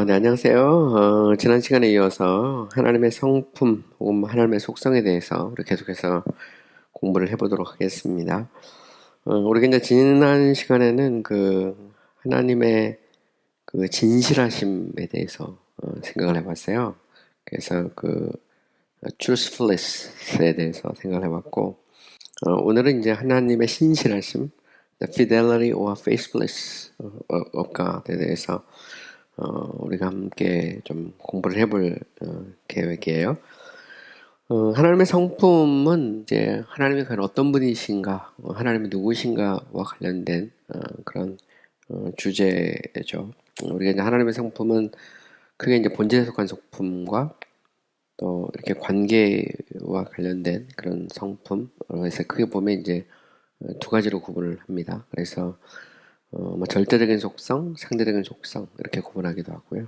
네, 안녕하세요. 지난 시간에 이어서 하나님의 성품 혹은 하나님의 속성에 대해서 우리 계속해서 공부를 해보도록 하겠습니다. 우리가 이제 지난 시간에는 그 하나님의 그 진실하심에 대해서 생각을 해봤어요. 그래서 그 truthfulness에 대해서 생각을 해봤고, 오늘은 이제 하나님의 신실하심, the fidelity or faithfulness of God에 대해서 우리가 함께 좀 공부를 해볼 계획이에요. 하나님의 성품은 이제 하나님이 과연 어떤 분이신가, 하나님이 누구신가와 관련된 그런 주제죠. 우리가 이제 하나님의 성품은 크게 이제 본질에 속한 성품과 또 이렇게 관계와 관련된 그런 성품, 그래서 크게 보면 이제 두 가지로 구분을 합니다. 그래서 뭐 절대적인 속성, 상대적인 속성 이렇게 구분하기도 하고요.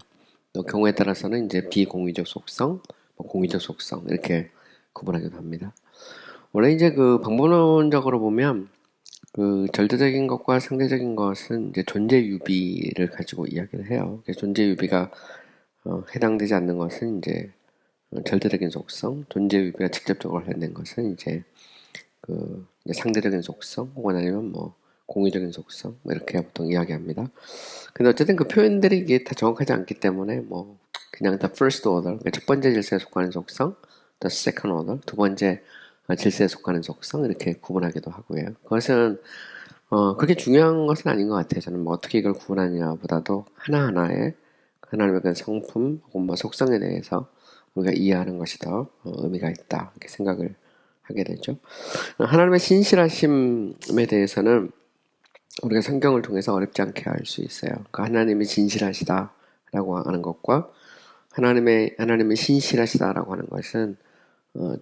또 경우에 따라서는 이제 비공유적 속성, 뭐 공유적 속성 이렇게 구분하기도 합니다. 원래 이제 그 방법론적으로 보면 그 절대적인 것과 상대적인 것은 이제 존재 유비를 가지고 이야기를 해요. 존재 유비가 해당되지 않는 것은 이제 절대적인 속성, 존재 유비가 직접적으로 관련된 것은 이제 그 이제 상대적인 속성 혹은 아니면 뭐 공유적인 속성 이렇게 보통 이야기합니다. 근데 어쨌든 그 표현들이 이게 다 정확하지 않기 때문에 뭐 그냥 the first order, 그러니까 첫 번째 질서에 속하는 속성, the second order, 두 번째 질서에 속하는 속성 이렇게 구분하기도 하고요. 그것은 그렇게 중요한 것은 아닌 것 같아요. 저는 뭐 어떻게 이걸 구분하냐보다도 하나하나의 하나님의 그 성품 혹은 뭐 속성에 대해서 우리가 이해하는 것이 더 의미가 있다 이렇게 생각을 하게 되죠. 하나님의 신실하심에 대해서는 우리가 성경을 통해서 어렵지 않게 알 수 있어요. 그러니까 하나님이 진실하시다라고 하는 것과 하나님의 신실하시다라고 하는 것은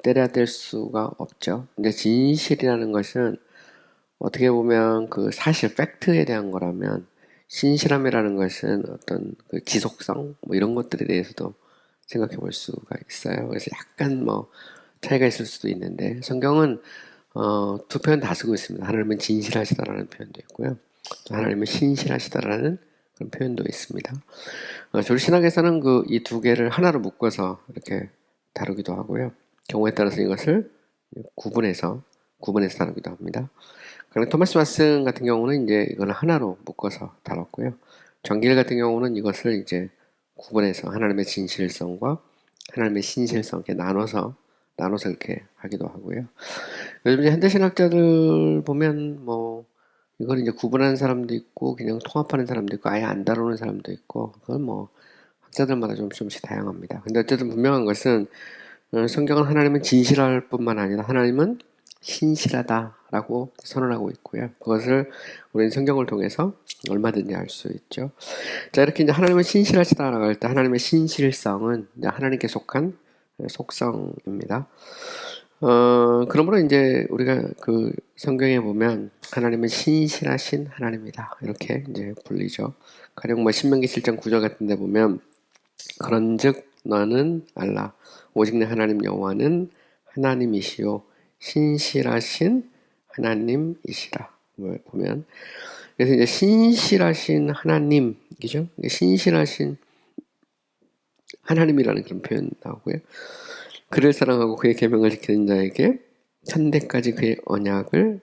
때려야 뗄 수가 없죠. 근데 진실이라는 것은 어떻게 보면 그 사실 팩트에 대한 거라면 신실함이라는 것은 어떤 그 지속성 뭐 이런 것들에 대해서도 생각해 볼 수가 있어요. 그래서 약간 뭐 차이가 있을 수도 있는데 성경은 두 표현 다 쓰고 있습니다. 하나님은 진실하시다라는 표현도 있고요. 하나님은 신실하시다라는 그런 표현도 있습니다. 조리신학에서는 그 이 두 개를 하나로 묶어서 이렇게 다루기도 하고요. 경우에 따라서 이것을 구분해서 다루기도 합니다. 그리고 토마스 왓슨 같은 경우는 이제 이걸 하나로 묶어서 다뤘고요. 정길 같은 경우는 이것을 이제 구분해서 하나님의 진실성과 하나님의 신실성 이렇게 나눠서 이렇게 하기도 하고요. 요즘 이제 현대신학자들 보면 뭐 이걸 이제 구분하는 사람도 있고 그냥 통합하는 사람도 있고 아예 안 다루는 사람도 있고 그건 뭐 학자들마다 조금씩 다양합니다. 근데 어쨌든 분명한 것은 성경은 하나님은 진실할 뿐만 아니라 하나님은 신실하다라고 선언하고 있고요. 그것을 우리는 성경을 통해서 얼마든지 알 수 있죠. 자, 이렇게 이제 하나님은 신실하시다라고 할 때 하나님의 신실성은 이제 하나님께 속한 속성입니다. 그러므로 이제 우리가 그 성경에 보면 하나님은 신실하신 하나님이다. 이렇게 이제 불리죠. 가령 뭐 신명기 7장 9절 같은 데 보면 그런즉 너는 알라. 오직 내 하나님 여호와는 하나님이시요 신실하신 하나님이시라. 보면 그래서 이제 신실하신 하나님이죠. 신실하신 하나님이라는 그런 표현 나오고요. 그를 사랑하고 그의 계명을 지키는 자에게 천대까지 그의 언약을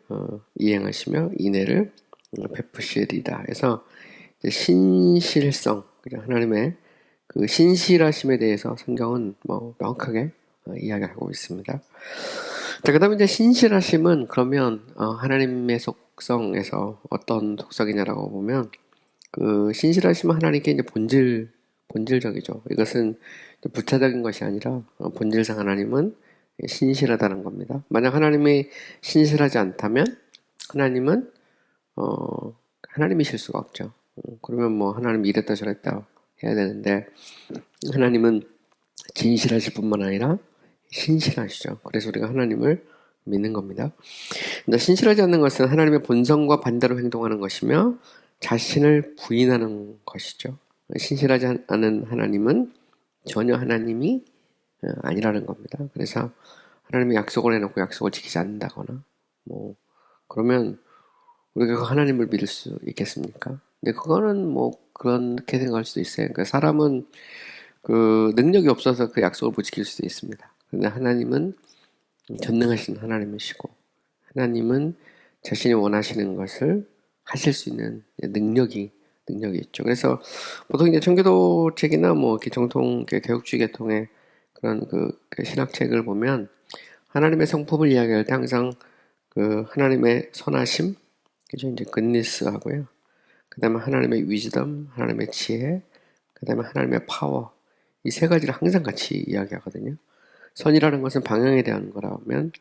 이행하시며 인애를 베푸시리다. 해서 신실성, 하나님의 그 신실하심에 대해서 성경은 뭐 명확하게 이야기하고 있습니다. 자, 그다음에 이제 신실하심은 그러면 하나님의 속성에서 어떤 속성이냐라고 보면 그 신실하심은 하나님께 이제 본질적이죠. 이것은 부차적인 것이 아니라 본질상 하나님은 신실하다는 겁니다. 만약 하나님이 신실하지 않다면 하나님은 하나님이실 수가 없죠. 그러면 뭐 하나님 이랬다 저랬다 해야 되는데 하나님은 진실하실 뿐만 아니라 신실하시죠. 그래서 우리가 하나님을 믿는 겁니다. 근데 신실하지 않는 것은 하나님의 본성과 반대로 행동하는 것이며 자신을 부인하는 것이죠. 신실하지 않은 하나님은 전혀 하나님이 아니라는 겁니다. 그래서 하나님이 약속을 해놓고 약속을 지키지 않는다거나 그러면 우리가 그 하나님을 믿을 수 있겠습니까? 근데 그거는 뭐 그렇게 생각할 수도 있어요. 그러니까 사람은 그 능력이 없어서 그 약속을 못 지킬 수도 있습니다. 그런데 하나님은 전능하신 하나님이시고, 하나님은 자신이 원하시는 것을 하실 수 있는 능력이 있죠. 그래서 보통 이제 청교도 책이나 뭐 이렇게 정통 개혁주의 계통의 그런 그 신학책을 보면 하나님의 성품을 이야기할 때 항상 그 하나님의 선하심, 그죠? 이제 goodness 하고요. 그 다음에 하나님의 wisdom, 하나님의 지혜, 그 다음에 하나님의 파워. 이 세 가지를 항상 같이 이야기하거든요. 선이라는 것은 방향에 대한 거라면,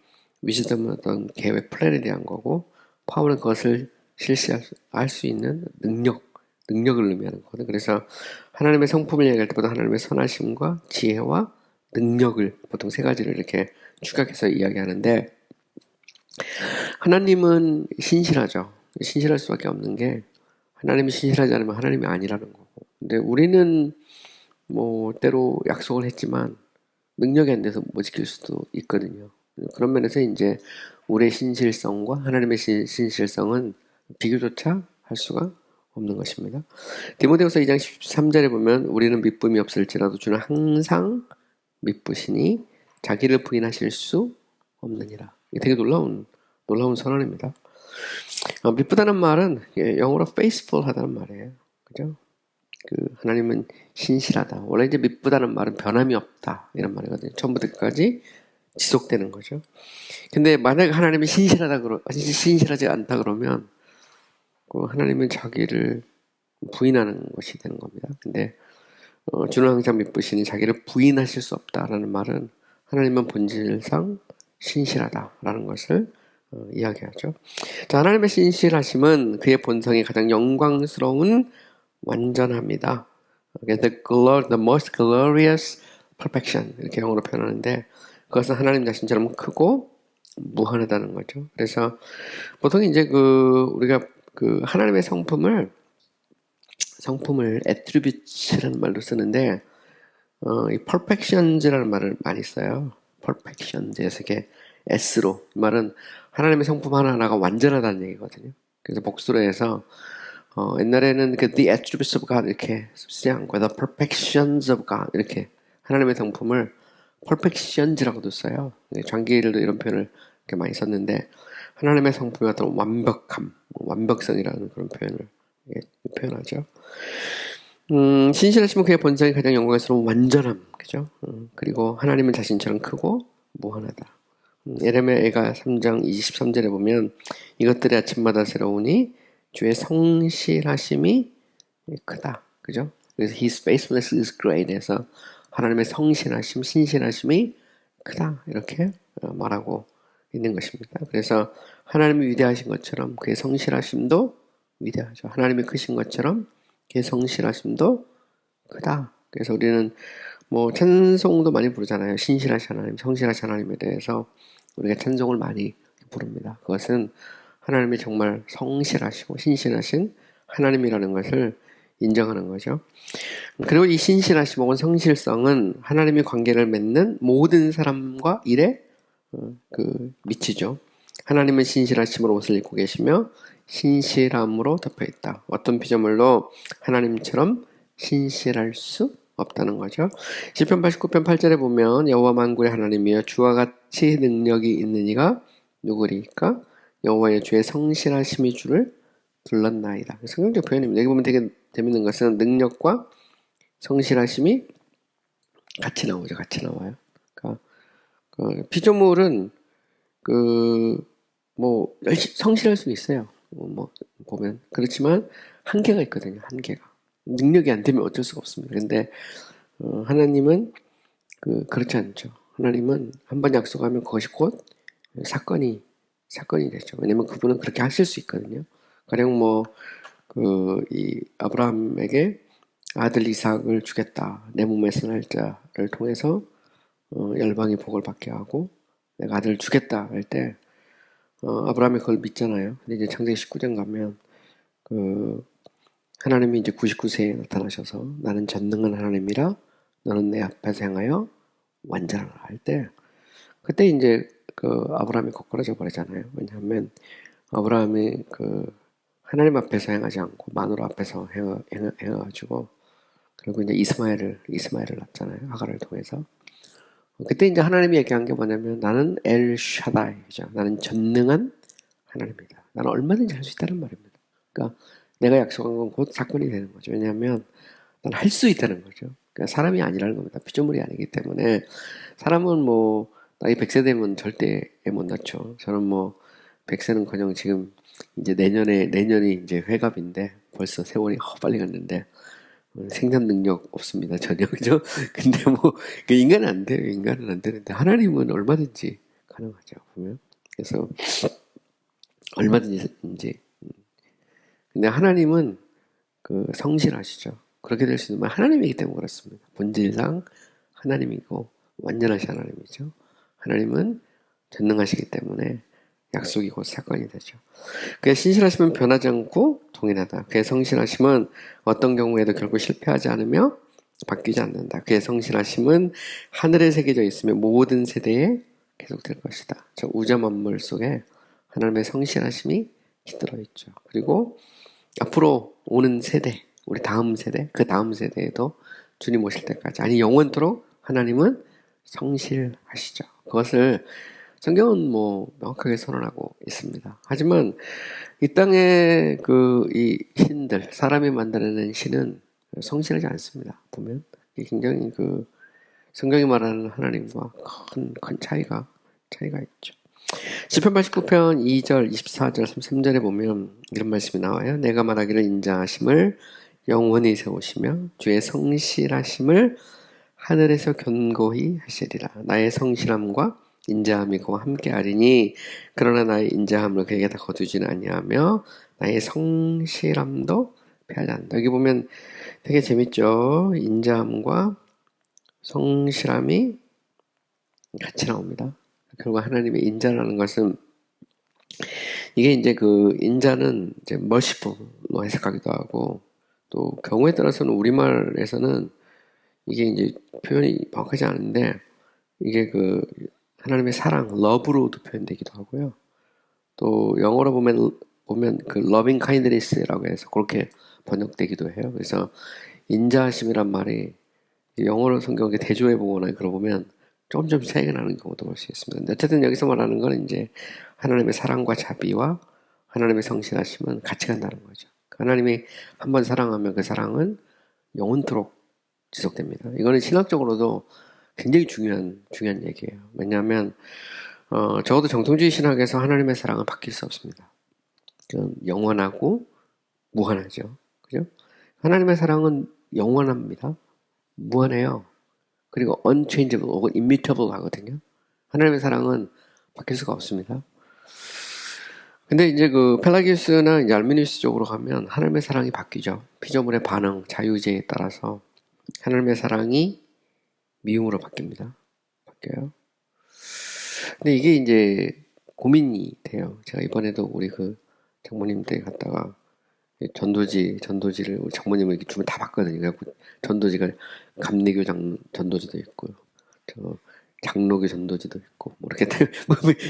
wisdom은 어떤 계획, 플랜에 대한 거고, 파워는 그것을 실시할 수 있는 능력을 의미하는 거거든요. 그래서 하나님의 성품을 이야기할 때보다 하나님의 선하심과 지혜와 능력을 보통 세 가지를 이렇게 축약해서 이야기하는데, 하나님은 신실하죠. 신실할 수밖에 없는 게, 하나님이 신실하지 않으면 하나님이 아니라는 거고. 근데 우리는 뭐 때로 약속을 했지만 능력이 안 돼서 못 지킬 수도 있거든요. 그런 면에서 이제 우리의 신실성과 하나님의 신실성은 비교조차 할 수가 없는 것입니다. 디모데후서 2장 13절에 보면 우리는 믿음이 없을지라도 주는 항상 믿으시니 자기를 부인하실 수 없느니라. 이게 되게 놀라운 선언입니다. 믿부다는 말은 영어로 faithful 하다는 말이에요. 그죠? 그 하나님은 신실하다. 원래 이제 믿부다는 말은 변함이 없다 이런 말이거든요. 처음부터 끝까지 지속되는 거죠. 근데 만약 하나님이 신실하지 않다 그러면 그 하나님은 자기를 부인하는 것이 되는 겁니다. 근데 주는 항상 믿으시니 자기를 부인하실 수 없다라는 말은 하나님은 본질상 신실하다라는 것을 이야기하죠. 자, 하나님의 신실하심은 그의 본성이 가장 영광스러운 완전합니다. The most glorious perfection 이렇게 영어로 표현하는데 그것은 하나님 자신처럼 크고 무한하다는 거죠. 그래서 보통 이제 우리가 하나님의 성품을 attribute라는 말로 쓰는데 이 perfections라는 말을 많이 써요. perfections에서 이게 S로 이 말은 하나님의 성품 하나하나가 완전하다는 얘기거든요. 그래서 복수로 해서 옛날에는 the attributes of God 이렇게 쓰지 않고 the perfections of God 이렇게 하나님의 성품을 perfections라고도 써요. 장기일도 이런 표현을 이렇게 많이 썼는데 하나님의 성품의 어떤 완벽함, 완벽성이라는 그런 표현을 표현하죠. 신실하시면 그의 본성이 가장 영광스러운 완전함, 그죠? 그리고 하나님은 자신처럼 크고 무한하다. 에레미야가 3장 23절에 보면 이것들이 아침마다 새로우니 주의 성실하심이 크다. 그죠? 그래서 His faithfulness is great 해서 하나님의 성실하심, 신실하심이 크다. 이렇게 말하고 있는 것입니다. 그래서 하나님이 위대하신 것처럼 그의 성실하심도 위대하죠. 하나님이 크신 것처럼 그의 성실하심도 크다. 그래서 우리는 뭐 찬송도 많이 부르잖아요. 신실하신 하나님, 성실하신 하나님에 대해서 우리가 찬송을 많이 부릅니다. 그것은 하나님이 정말 성실하시고 신실하신 하나님이라는 것을 인정하는 거죠. 그리고 이 신실하심 혹은 성실성은 하나님이 관계를 맺는 모든 사람과 일에 미치죠. 하나님은 신실하심으로 옷을 입고 계시며 신실함으로 덮여 있다. 어떤 피조물도 하나님처럼 신실할 수 없다는 거죠. 시편 89편 8절에 보면 여호와 만군의 하나님이여 주와 같이 능력이 있는 이가 누구리까? 여호와의 주의 성실하심이 주를 둘렀나이다. 성경적 표현입니다. 여기 보면 되게 재밌는 것은 능력과 성실하심이 같이 나오죠. 같이 나와요. 그러니까 피조물은 성실할 수 있어요. 보면. 그렇지만 한계가 있거든요. 한계가. 능력이 안 되면 어쩔 수가 없습니다. 근데 하나님은 그렇지 않죠. 하나님은 한번 약속하면 그것이 곧 사건이 되죠. 왜냐면 그분은 그렇게 하실 수 있거든요. 가령 이 아브라함에게 아들 이삭을 주겠다. 내 몸에서 날짜를 통해서 열방이 복을 받게 하고 내가 아들을 주겠다 할 때 아브라함이 그걸 믿잖아요. 근데 이제 창세기 19장 가면 하나님이 이제 99세에 나타나셔서 나는 전능한 하나님이라 너는 내 앞에서 행하여 완전하라 할 때 그때 이제 아브라함이 거꾸러져 버리잖아요. 왜냐하면 아브라함이 하나님 앞에서 행하지 않고 마누라 앞에서 행해가지고 그리고 이제 이스마엘을 낳잖아요. 하갈을 통해서. 그때 이제 하나님이 얘기한 게 뭐냐면 나는 엘 샤다이죠. 나는 전능한 하나님이다. 나는 얼마든지 할 수 있다는 말입니다. 그러니까 내가 약속한 건 곧 사건이 되는 거죠. 왜냐하면 나는 할 수 있다는 거죠. 그러니까 사람이 아니라는 겁니다. 피조물이 아니기 때문에 사람은 뭐 나이 100세 되면 절대 애 못 낳죠. 저는 뭐 100세는커녕 지금 이제 내년이 이제 회갑인데 벌써 세월이 빨리 갔는데 생산 능력 없습니다. 전혀. 그죠? 근데 뭐 인간은 안 돼요. 인간은 안 되는데 하나님은 얼마든지 가능하죠. 보면. 그래서 얼마든지 이제 근데 하나님은 그 성실하시죠. 그렇게 될 수 있는 건 하나님이기 때문에 그렇습니다. 본질상 하나님이고 완전하신 하나님이죠. 하나님은 전능하시기 때문에 약속이 곧 사건이 되죠. 그의 신실하심은 변하지 않고 동일하다. 그의 성실하심은 어떤 경우에도 결국 실패하지 않으며 바뀌지 않는다. 그의 성실하심은 하늘에 새겨져 있으며 모든 세대에 계속될 것이다. 저 우주 만물 속에 하나님의 성실하심이 깃들어 있죠. 그리고 앞으로 오는 세대, 우리 다음 세대, 그 다음 세대에도 주님 오실 때까지, 아니 영원토록 하나님은 성실하시죠. 그것을 성경은 뭐 명확하게 선언하고 있습니다. 하지만 이 땅의 이 신들, 사람이 만들어낸 신은 성실하지 않습니다. 보면 굉장히 성경이 말하는 하나님과 큰 차이가 있죠. 시편 89편 2절, 24절, 33절에 보면 이런 말씀이 나와요. 내가 말하기를 인자하심을 영원히 세우시며 주의 성실하심을 하늘에서 견고히 하시리라. 나의 성실함과 인자함이 그와 함께하리니 그러나 나의 인자함을 그에게 다 거두지는 아니하며 나의 성실함도 패하지 않는다. 여기 보면 되게 재밌죠. 인자함과 성실함이 같이 나옵니다. 결국 하나님의 인자라는 것은 이게 이제 인자는 이제 merciful로 해석하기도 하고 또 경우에 따라서는 우리말에서는 이게 이제 표현이 정확하지 않은데 이게 하나님의 사랑, love로도 표현되기도 하고요. 또 영어로 보면 loving kindness라고 해서 그렇게 번역되기도 해요. 그래서 인자하심이란 말이 영어로 성경에 대조해 보거나 그러보면 조금 차이가 나는 경우도 볼 수 있습니다. 근데 어쨌든 여기서 말하는 건 이제 하나님의 사랑과 자비와 하나님의 성실하심은 같이 간다는 거죠. 하나님이 한번 사랑하면 그 사랑은 영원토록 지속됩니다. 이거는 신학적으로도 굉장히 중요한 얘기예요. 왜냐하면 적어도 정통주의 신학에서 하나님의 사랑은 바뀔 수 없습니다. 영원하고 무한하죠. 그죠? 하나님의 사랑은 영원합니다. 무한해요. 그리고 unchangeable 혹은 immutable 하거든요. 하나님의 사랑은 바뀔 수가 없습니다. 근데 이제 펠라기우스나 이제 알미니우스 쪽으로 가면 하나님의 사랑이 바뀌죠. 피조물의 반응, 자유제에 따라서 하나님의 사랑이 미움으로 바뀝니다. 바뀌어요. 근데 이게 이제 고민이 돼요. 제가 이번에도 우리 장모님 댁 갔다가 전도지를 우리 장모님을 이렇게 두면 다 봤거든요. 그래갖고 전도지가 감리교 전도지도 있고요. 장로교 전도지도 있고, 뭐 이렇게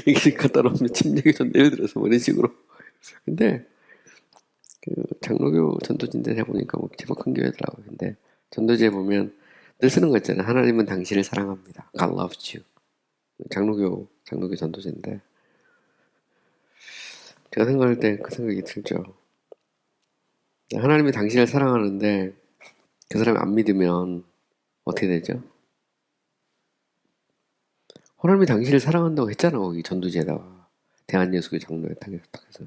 이렇게 갖다 놓으면 침례교 전도 예를 들어서 뭐 이런 식으로. 근데 장로교 전도지인데 해보니까 뭐 제법 큰 교회더라고요. 근데 전도지에 보면 늘 쓰는 거 있잖아요. 하나님은 당신을 사랑합니다. God loves you. 장로교 전도지인데 제가 생각할 때 그 생각이 들죠. 하나님이 당신을 사랑하는데 그 사람이 안 믿으면 어떻게 되죠? 하나님이 당신을 사랑한다고 했잖아. 거기 전도지에다가 대한예수교 장로에 딱 해서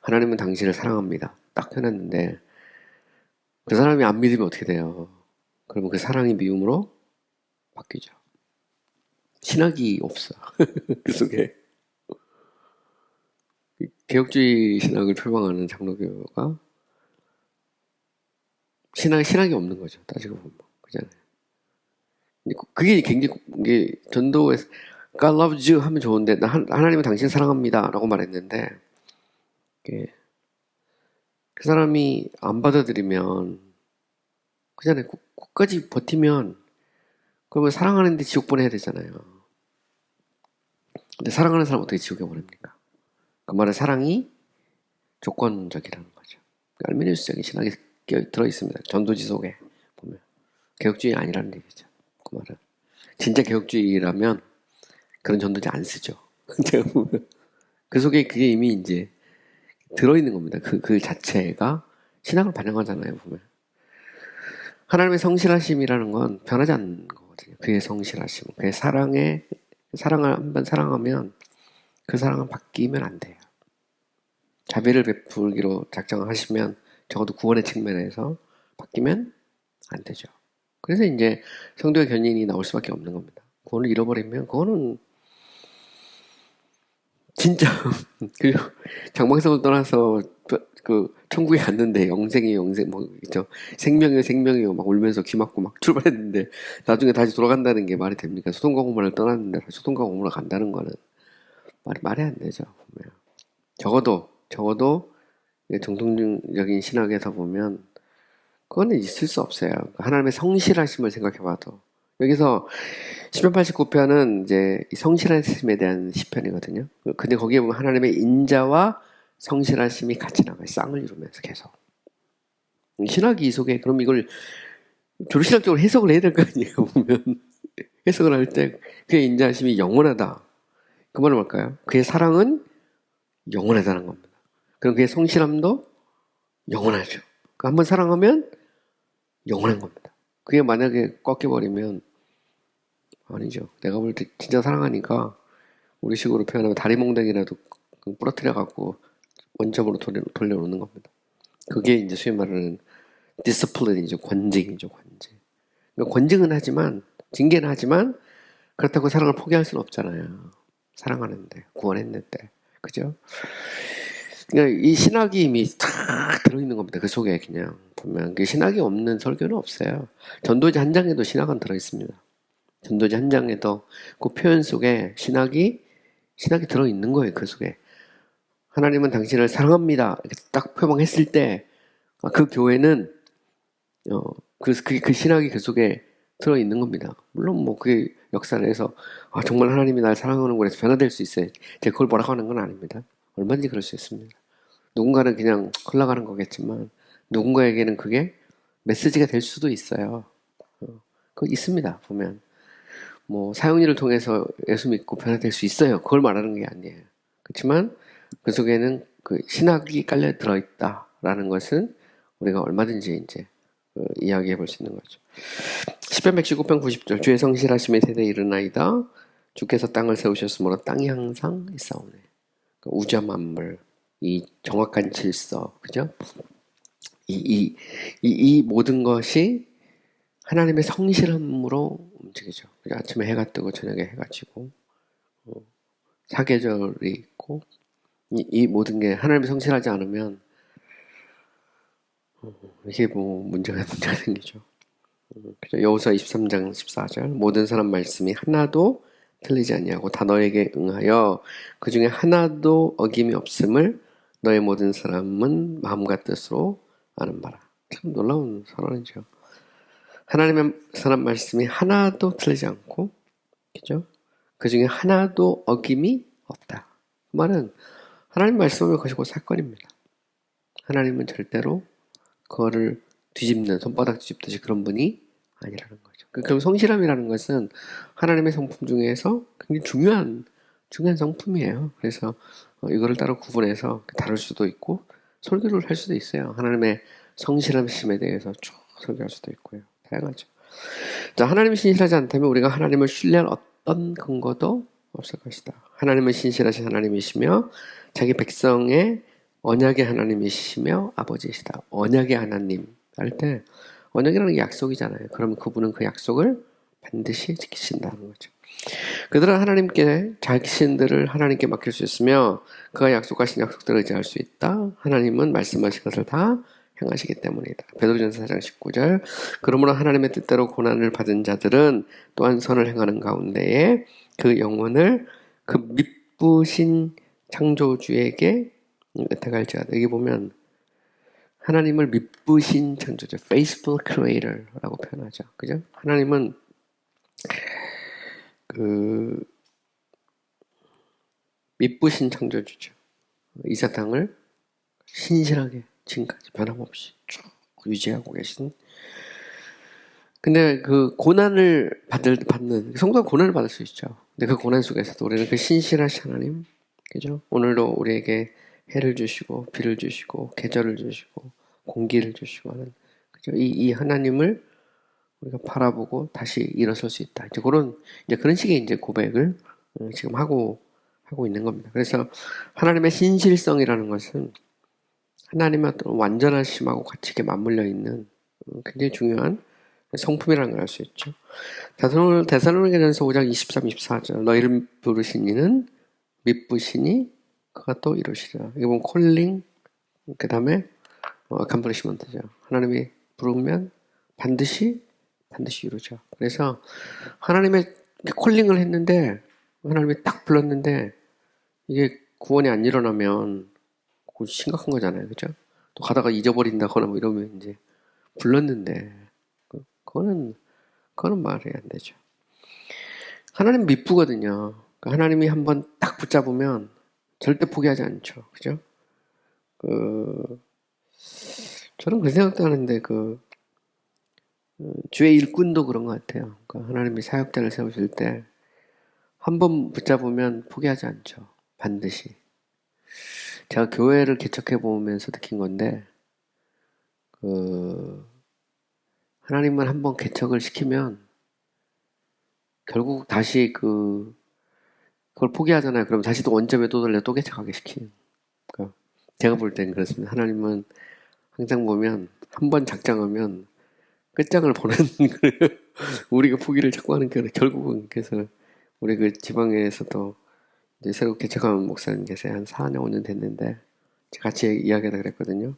하나님은 당신을 사랑합니다. 딱 해놨는데 그 사람이 안 믿으면 어떻게 돼요? 그러면 그 사랑이 미움으로 바뀌죠. 신학이 없어. 그 속에 개혁주의 신학을 표방하는 장로교가 신학이 없는 거죠. 따지고 보면. 그잖아요. 그게 굉장히, 이게 전도에서 God loves you 하면 좋은데, 하나님은 당신 사랑합니다. 라고 말했는데, 그 사람이 안 받아들이면, 그잖아요. 끝까지 버티면, 그러면 사랑하는데 지옥 보내야 되잖아요. 근데 사랑하는 사람 어떻게 지옥에 보냅니까? 그 말은 사랑이 조건적이라는 거죠. 알미니우스적인 신학이 들어있습니다. 전도지 속에 보면. 개혁주의 아니라는 얘기죠. 그 말은. 진짜 개혁주의라면 그런 전도지 안 쓰죠. 제가 보면. 그 속에 그게 이미 이제 들어있는 겁니다. 그 자체가 신학을 반영하잖아요, 보면. 하나님의 성실하심이라는 건 변하지 않는 거거든요. 그의 성실하심. 그의 사랑을 한번 사랑하면 그 사랑은 바뀌면 안 돼요. 자비를 베풀기로 작정하시면 적어도 구원의 측면에서 바뀌면 안 되죠. 그래서 이제 성도의 견인이 나올 수밖에 없는 겁니다. 구원을 잃어버리면 그거는 진짜 그 장막성을 떠나서 그 천국에 갔는데 영생이 영생 뭐 있죠. 생명이요 생명이요 막 울면서 귀 막고 막 출발했는데 나중에 다시 돌아간다는 게 말이 됩니까? 소돔과 고모라를 떠났는데 소돔과 고모라 간다는 거는 말이 안 되죠. 보면. 적어도 정통적인 신학에서 보면 그거는 있을 수 없어요. 하나님의 성실하심을 생각해봐도 여기서 시편 89편은 이제 성실하심에 대한 시편이거든요. 근데 거기에 보면 하나님의 인자와 성실하심이 같이 나가요. 쌍을 이루면서 계속. 신학이 이 속에 그럼 이걸 조리신학적으로 해석을 해야 될 거 아니에요. 보면 해석을 할 때 그의 인자하심이 영원하다. 그 말은 뭘까요? 그의 사랑은 영원하다는 겁니다. 그럼 그의 성실함도 영원하죠. 한번 사랑하면 영원한 겁니다. 그게 만약에 꺾여버리면 아니죠. 내가 볼 때 진짜 사랑하니까 우리 식으로 표현하면 다리몽댕이라도 부러뜨려갖고 원점으로 돌려놓는 겁니다. 그게 이제 소위 말하는 디스플레인이죠. 권징이죠. 권징. 그러니까 권징은 하지만 징계는 하지만 그렇다고 사랑을 포기할 수는 없잖아요. 사랑하는데 구원했는데 그죠? 그러니까 이 신학이 이미 탁 들어있는 겁니다. 그 속에 그냥 보면 그 신학이 없는 설교는 없어요. 전도지 한 장에도 신학은 들어있습니다. 전도지 한 장에도 그 표현 속에 신학이 들어있는 거예요. 그 속에 하나님은 당신을 사랑합니다. 이렇게 딱 표방했을 때 그 교회는 그 신학이 그 속에 들어있는 겁니다. 물론 뭐 그게 역사 내에서 정말 하나님이 날 사랑하는구나 해서 변화될 수 있어요. 제가 그걸 뭐라고 하는 건 아닙니다. 얼마든지 그럴 수 있습니다. 누군가는 그냥 흘러가는 거겠지만 누군가에게는 그게 메시지가 될 수도 있어요. 그거 있습니다. 보면 뭐 사용일을 통해서 예수 믿고 변화될 수 있어요. 그걸 말하는 게 아니에요. 그렇지만 그 속에는 그 신학이 깔려 들어있다라는 것은 우리가 얼마든지 이제 이야기해 볼 수 있는 거죠. 시편 119편 90절 주의 성실하심의 세대에 이르나이다. 주께서 땅을 세우셨으므로 땅이 항상 있사오네. 우주 만물, 이 정확한 질서, 그죠? 이 모든 것이 하나님의 성실함으로 움직이죠. 아침에 해가 뜨고 저녁에 해가 지고 사계절이 있고 이 모든 게 하나님이 성실하지 않으면 이게 뭐 문제가 생기죠. 여호수아 23장 14절 모든 사람 말씀이 하나도 틀리지 아니하고 다 너에게 응하여 그 중에 하나도 어김이 없음을 너의 모든 사람은 마음과 뜻으로 아는 바라. 참 놀라운 선언이죠. 하나님의 사람 말씀이 하나도 틀리지 않고 그죠? 그 중에 하나도 어김이 없다. 그 말은 하나님 말씀을 것이고 사건입니다. 하나님은 절대로 그거를 뒤집는 손바닥 뒤집듯이 그런 분이 아니라는 거죠. 그럼 성실함이라는 것은 하나님의 성품 중에서 굉장히 중요한 성품이에요. 그래서 이거를 따로 구분해서 다룰 수도 있고 설교를 할 수도 있어요. 하나님의 성실함심에 대해서 쭉 설교할 수도 있고요. 다양하죠. 자, 하나님이 신실하지 않다면 우리가 하나님을 신뢰할 어떤 근거도 없을 것이다. 하나님은 신실하신 하나님이시며 자기 백성의 언약의 하나님이시며 아버지이시다. 언약의 하나님 할 때 언약이라는 게 약속이잖아요. 그러면 그분은 그 약속을 반드시 지키신다는 거죠. 그들은 하나님께 자신들을 하나님께 맡길 수 있으며 그가 약속하신 약속들을 의지할 수 있다. 하나님은 말씀하신 것을 다 행하시기 때문이다. 베드로전서 4장 19절 그러므로 하나님의 뜻대로 고난을 받은 자들은 또한 선을 행하는 가운데에 그 영혼을 그 미쁘신 창조주에게 의탁할지어다. 여기 보면 하나님을 미쁘신 창조주, faithful creator라고 표현하죠. 그죠? 하나님은 그 미쁘신 창조주죠. 이 세상을 신실하게 지금까지 변함없이 쭉 유지하고 계신. 근데 그 고난을 받는 성도가 고난을 받을 수 있죠. 근데 그 고난 속에서도 우리는 그 신실하신 하나님, 그죠? 오늘도 우리에게 해를 주시고 비를 주시고 계절을 주시고 공기를 주시고 하는, 그죠? 이 하나님을 우리가 바라보고 다시 일어설 수 있다. 이제 그런 식의 이제 고백을 지금 하고 있는 겁니다. 그래서 하나님의 신실성이라는 것은 하나님의 어떤 완전하심하고 같이 이렇게 맞물려 있는 굉장히 중요한 성품이라는 걸 알 수 있죠. 데살로니가전서 5장 23, 24절. 너희를 부르신 이는 미쁘시니 그가 또 이루시리라. 이게 보면 콜링, 그 다음에 accomplishment죠. 하나님이 부르면 반드시 이루죠. 그래서 하나님의 콜링을 했는데, 하나님이 딱 불렀는데 이게 구원이 안 일어나면 그거 심각한 거잖아요. 그죠? 또 가다가 잊어버린다거나 뭐 이러면 이제 불렀는데 그거는 말이 안 되죠. 하나님 미쁘거든요. 그러니까 하나님이 한번 딱 붙잡으면 절대 포기하지 않죠. 그죠? 저는 그 생각도 하는데 주의 일꾼도 그런 것 같아요. 그러니까 하나님이 사역자를 세우실 때 한 번 붙잡으면 포기하지 않죠. 반드시. 제가 교회를 개척해 보면서 느낀 건데, 하나님은 한 번 개척을 시키면 결국 다시 그걸 포기하잖아요. 그럼 다시 또 원점에 또 돌려 또 개척하게 시키는. 그러니까 제가 볼 땐 그렇습니다. 하나님은 항상 보면 한 번 작정하면 끝장을 보는 우리가 포기를 자꾸 하는 게 결국은. 그래서 우리 그 지방에서도 이제 새로 개척한 목사님 계세요. 한 4년 5년 됐는데 같이 이야기하다 그랬거든요.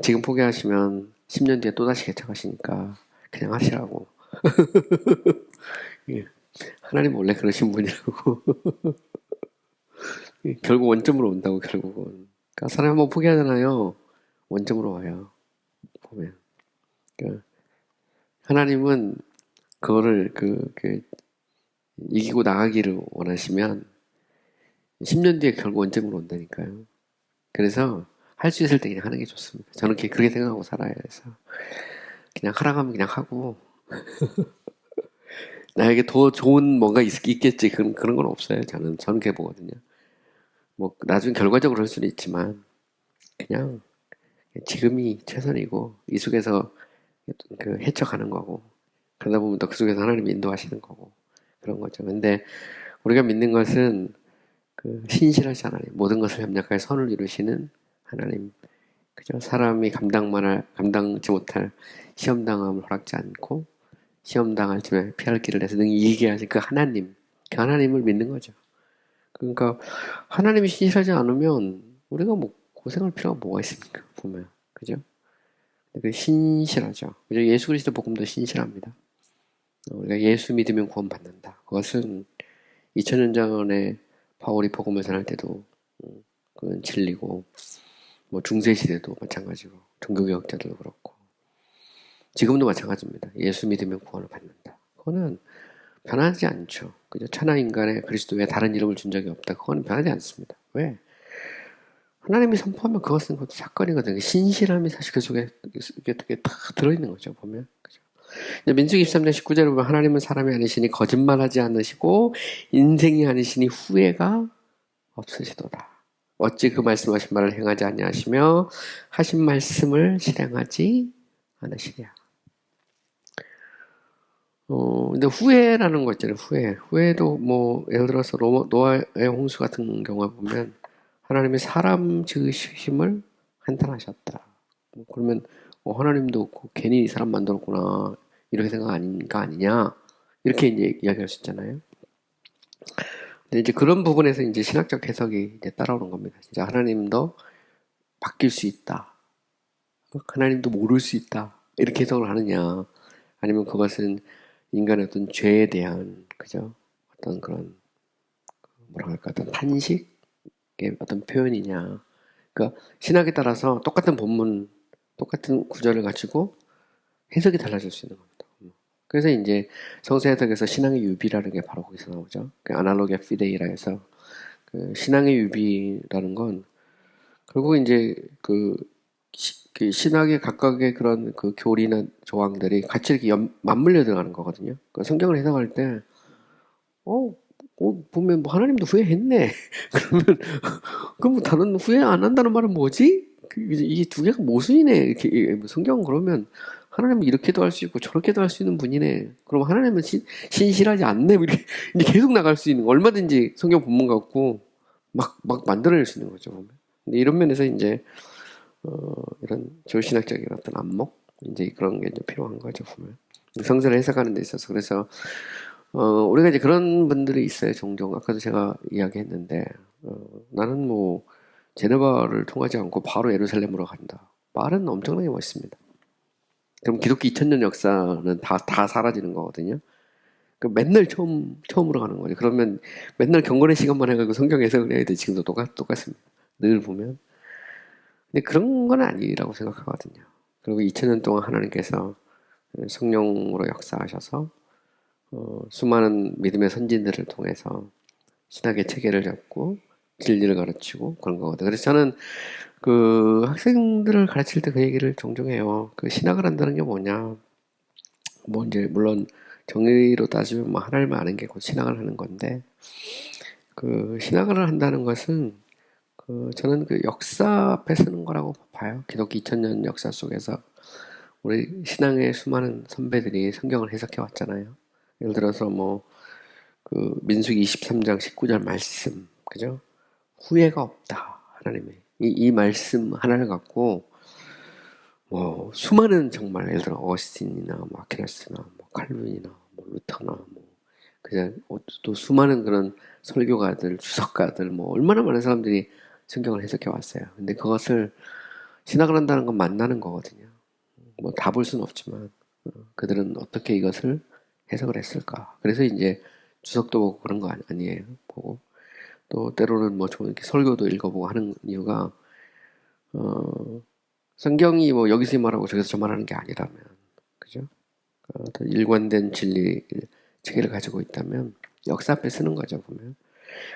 지금 포기하시면 10년 뒤에 또다시 개척하시니까 그냥 하시라고. 예. 하나님 원래 그러신 분이라고. 결국 원점으로 온다고, 결국은. 그러니까 사람 한번 포기하잖아요. 원점으로 와요. 보면. 그러니까 하나님은 그거를 이기고 나가기를 원하시면 10년 뒤에 결국 원점으로 온다니까요. 그래서 할 수 있을 때 그냥 하는 게 좋습니다. 저는 그렇게 생각하고 살아야 해서 그냥 하라고 하면 그냥 하고 나에게 더 좋은 뭔가 있겠지, 그런 건 없어요. 저는 그렇게 보거든요. 뭐 나중에 결과적으로 할 수는 있지만 그냥 지금이 최선이고 이 속에서 헤쳐가는 거고, 그러다 보면 또 그 속에서 하나님이 인도하시는 거고 그런 거죠. 근데 우리가 믿는 것은 신실하신 하나님, 모든 것을 협력하여 선을 이루시는 하나님, 그죠? 사람이 감당치 못할 시험당함을 허락지 않고 시험당할 쯤에 피할 길을 내서 능히 이기게 하신 그 하나님, 그 하나님을 믿는 거죠. 그러니까 하나님이 신실하지 않으면 우리가 뭐 고생할 필요가 뭐가 있습니까? 보면, 그죠? 신실하죠. 그죠? 예수 그리스도 복음도 신실합니다. 우리가 예수 믿으면 구원받는다. 그것은 2000년 전에 바울이 복음을 전할 때도 그건 진리고, 뭐 중세 시대도 마찬가지고, 종교개혁자들도 그렇고, 지금도 마찬가지입니다. 예수 믿으면 구원을 받는다. 그거는 변하지 않죠. 그죠? 천하 인간의 그리스도에 다른 이름을 준 적이 없다. 그건 변하지 않습니다. 왜? 하나님이 선포하면 그것은 그것도 사건이거든요. 신실함이 사실 그 속에 이게 다 들어있는 거죠, 보면. 그죠? 민수기 23장 19절에 보면 하나님은 사람이 아니시니 거짓말하지 않으시고 인생이 아니시니 후회가 없으시도다. 어찌 그 말씀하신 말을 행하지 아니하시며 하신 말씀을 실행하지 않으시냐. 근데 후회라는 거 있잖아요. 후회도 뭐 예를 들어서 노아의 홍수 같은 경우에 보면 하나님이 사람 지으심을 한탄하셨다. 그러면 하나님도 괜히 사람 만들었구나 이렇게 생각 아니냐 이렇게 이제 이야기할 수 있잖아요. 근데 이제 그런 부분에서 이제 신학적 해석이 이제 따라오는 겁니다. 진짜 하나님도 바뀔 수 있다. 하나님도 모를 수 있다. 이렇게 해석을 하느냐. 아니면 그것은 인간의 어떤 죄에 대한, 그죠? 어떤 그런, 뭐라 할까, 어떤 탄식의 어떤 표현이냐. 그러니까 신학에 따라서 똑같은 본문, 똑같은 구절을 가지고 해석이 달라질 수 있는 겁니다. 그래서 이제 성서 해석에서 신앙의 유비라는 게 바로 거기서 나오죠. 그 아날로기아 피데이라 해서 그 신앙의 유비라는 건 결국 이제 그 신학의 각각의 그런 그 교리나 조항들이 같이 이렇게 맞물려 들어가는 거거든요. 그 성경을 해석할 때, 어, 보면 뭐 하나님도 후회했네. 그러면, 그럼 뭐 다른 후회 안 한다는 말은 뭐지? 이게 두 개가 모순이네. 이렇게, 뭐 성경은 그러면 하나님은 이렇게도 할 수 있고 저렇게도 할 수 있는 분이네. 그럼 하나님은 신실하지 않네. 뭐 이렇게 이제 계속 나갈 수 있는, 얼마든지 성경 본문 갖고 막 만들어낼 수 있는 거죠. 보면. 근데 이런 면에서 이제, 이런 조신학적인 어떤 안목? 이제 그런 게 이제 필요한 거죠, 보면. 성서를 해석하는 데 있어서. 그래서, 우리가 이제 그런 분들이 있어요, 종종. 아까도 제가 이야기했는데, 나는 뭐, 제네바를 통하지 않고 바로 예루살렘으로 간다. 말은 엄청나게 멋있습니다. 그럼 기독교 2000년 역사는 다 사라지는 거거든요. 그 맨날 처음으로 가는 거죠. 그러면 맨날 경건의 시간만 해가지고 성경 해석을 해야 돼. 지금도 똑같습니다. 늘 보면. 근데 그런 건 아니라고 생각하거든요. 그리고 2000년 동안 하나님께서 성령으로 역사하셔서 수많은 믿음의 선진들을 통해서 신학의 체계를 잡고 진리를 가르치고 그런 거거든요. 그래서 저는 그 학생들을 가르칠 때 그 얘기를 종종 해요. 그 신학을 한다는 게 뭐냐. 뭐 이제 물론 정의로 따지면 뭐 하나님을 아는 게 곧 신학을 하는 건데, 그 신학을 한다는 것은 저는 그 역사 앞에 서는 거라고 봐요. 기독교 2000년 역사 속에서 우리 신앙의 수많은 선배들이 성경을 해석해 왔잖아요. 예를 들어서 뭐 그 민수기 23장 19절 말씀, 그죠? 후회가 없다, 하나님의 이 말씀 하나를 갖고 뭐 수많은, 정말 예를 들어 어스틴이나 뭐 아퀴나스나 뭐 칼빈이나 뭐 루터나 뭐 그냥 또 수많은 그런 설교가들, 주석가들, 뭐 얼마나 많은 사람들이 성경을 해석해 왔어요. 근데 그것을 신학을 한다는 건 만나는 거거든요. 뭐 다 볼 수는 없지만 그들은 어떻게 이것을 해석을 했을까. 그래서 이제 주석도 보고 그런 거 아니에요. 보고 또 때로는 뭐 좀 이렇게 설교도 읽어보고 하는 이유가, 성경이 뭐 여기서 말하고 저기서 저 말하는 게 아니라면, 그죠? 더 일관된 진리 체계를 가지고 있다면 역사 앞에 쓰는 거죠, 보면.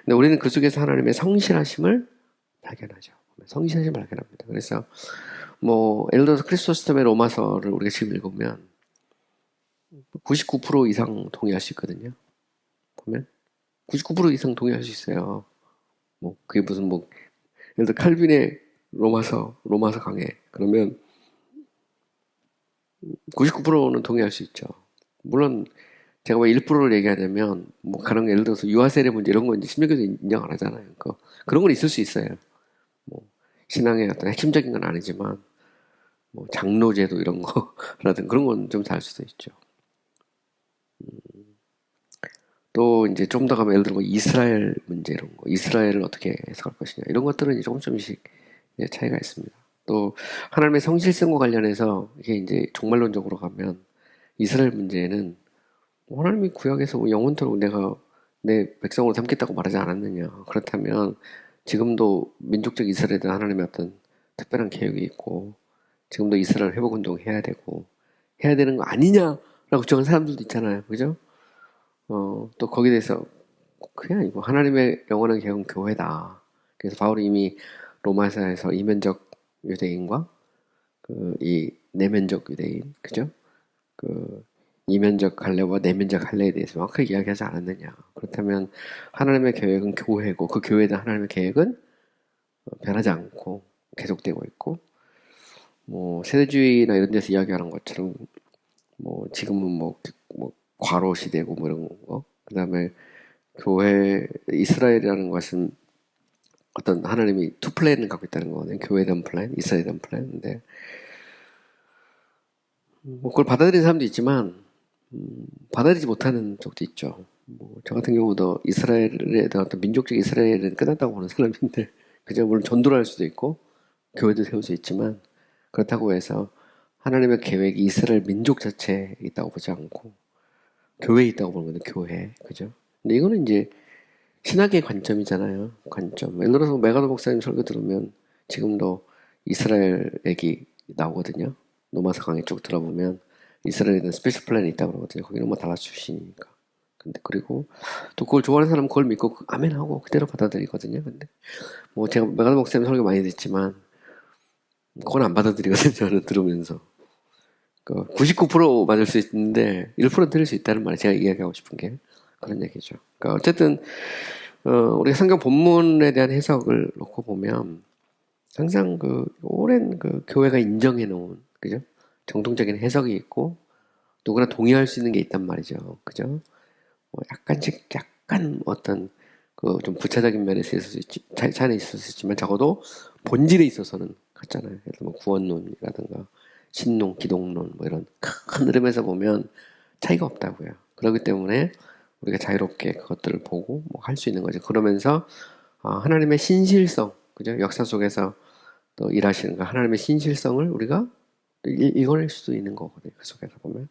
근데 우리는 그 속에서 하나님의 성실하심을 발견하죠. 성실하심을 발견합니다. 그래서 뭐 예를 들어서 크리스토스톰의 로마서를 우리가 지금 읽으면 99% 이상 동의할 수 있거든요. 보면 99% 이상 동의할 수 있어요. 뭐 그게 무슨 뭐 예를 들어 칼빈의 로마서 강해. 그러면 99%는 동의할 수 있죠. 물론 제가 뭐 1%를 얘기하자면 뭐 가령 예를 들어서 유아세례 문제 이런 건 이제 신명교도 인정 안 하잖아요. 그런 건 있을 수 있어요. 뭐 신앙의 어떤 핵심적인 건 아니지만 뭐 장로제도 이런 거라든 그런 건 좀 다를 수도 있죠. 또 이제 좀 더 가면 예를 들어 뭐 이스라엘 문제 이런 거, 이스라엘을 어떻게 해석할 것이냐 이런 것들은 이제 조금씩 이제 차이가 있습니다. 또 하나님의 성실성과 관련해서 이게 이제 종말론적으로 가면 이스라엘 문제는 하나님이 구약에서 뭐 영원토록 내가 내 백성으로 삼겠다고 말하지 않았느냐. 그렇다면 지금도 민족적 이스라엘에 대한 하나님의 어떤 특별한 계획이 있고 지금도 이스라엘 회복운동 해야 되고 해야 되는 거 아니냐라고 주장하는 사람들도 있잖아요. 그죠? 또 거기에 대해서 그게 아니고 하나님의 영원한 계획은 교회다. 그래서 바울이 이미 로마서에서 이면적 유대인과 이 내면적 유대인, 그죠? 그 이면적 갈래와 내면적 갈래에 대해서 정확하게 이야기하지 않았느냐. 그렇다면 하나님의 계획은 교회고 그 교회에 대한 하나님의 계획은 변하지 않고 계속되고 있고, 뭐 세대주의나 이런 데서 이야기하는 것처럼 뭐 지금은 뭐 과로 시대고 뭐 이런 거. 그다음에 교회 이스라엘이라는 것은 어떤 하나님이 투 플랜을 갖고 있다는 거거든요. 교회에 대한 플랜, 이스라엘에 대한 플랜인데 뭐 그걸 받아들이는 사람도 있지만 받아들이지 못하는 쪽도 있죠. 뭐 저 같은 경우도 이스라엘에 대한 어떤 민족적 이스라엘은 끝났다고 보는 사람인데 그저 물론 전도를 할 수도 있고 교회도 세울 수 있지만 그렇다고 해서 하나님의 계획이 이스라엘 민족 자체에 있다고 보지 않고 교회에 있다고 보는 거죠. 교회, 그죠? 근데 이거는 이제 신학의 관점이잖아요. 관점. 예를 들어서 메가더 목사님 설교 들으면 지금도 이스라엘 얘기 나오거든요. 노마서 강의 쪽 들어보면 이스라엘에 대한 스페셜 플랜이 있다고 그러거든요. 거기는 뭐 달라 출신이니까. 근데 그리고 또 그걸 좋아하는 사람은 그걸 믿고 아멘하고 그대로 받아들이거든요. 근데 뭐 제가 메가드 목사님 설교 많이 듣지만 그건 안 받아들이거든요. 저는 들으면서. 99% 맞을 수 있는데 1% 틀릴 수 있다는 말이 제가 이야기하고 싶은 게 그런 얘기죠. 그러니까 어쨌든 우리가 성경 본문에 대한 해석을 놓고 보면 항상 그 오랜 그 교회가 인정해 놓은 그죠? 정통적인 해석이 있고 누구나 동의할 수 있는 게 있단 말이죠. 그죠? 뭐 약간 어떤 그 좀 부차적인 면에서 있을 수 있지, 차이는 있을 수 있지만 적어도 본질에 있어서는 같잖아요. 그래서 뭐 구원론이라든가 신론, 기독론 뭐 이런 큰 흐름에서 보면 차이가 없다고요. 그렇기 때문에 우리가 자유롭게 그것들을 보고 뭐 할 수 있는 거죠. 그러면서 하나님의 신실성, 그죠? 역사 속에서 또 일하시는 거 하나님의 신실성을 우리가 읽어낼 수도 있는 거거든요. 그 속에서 보면.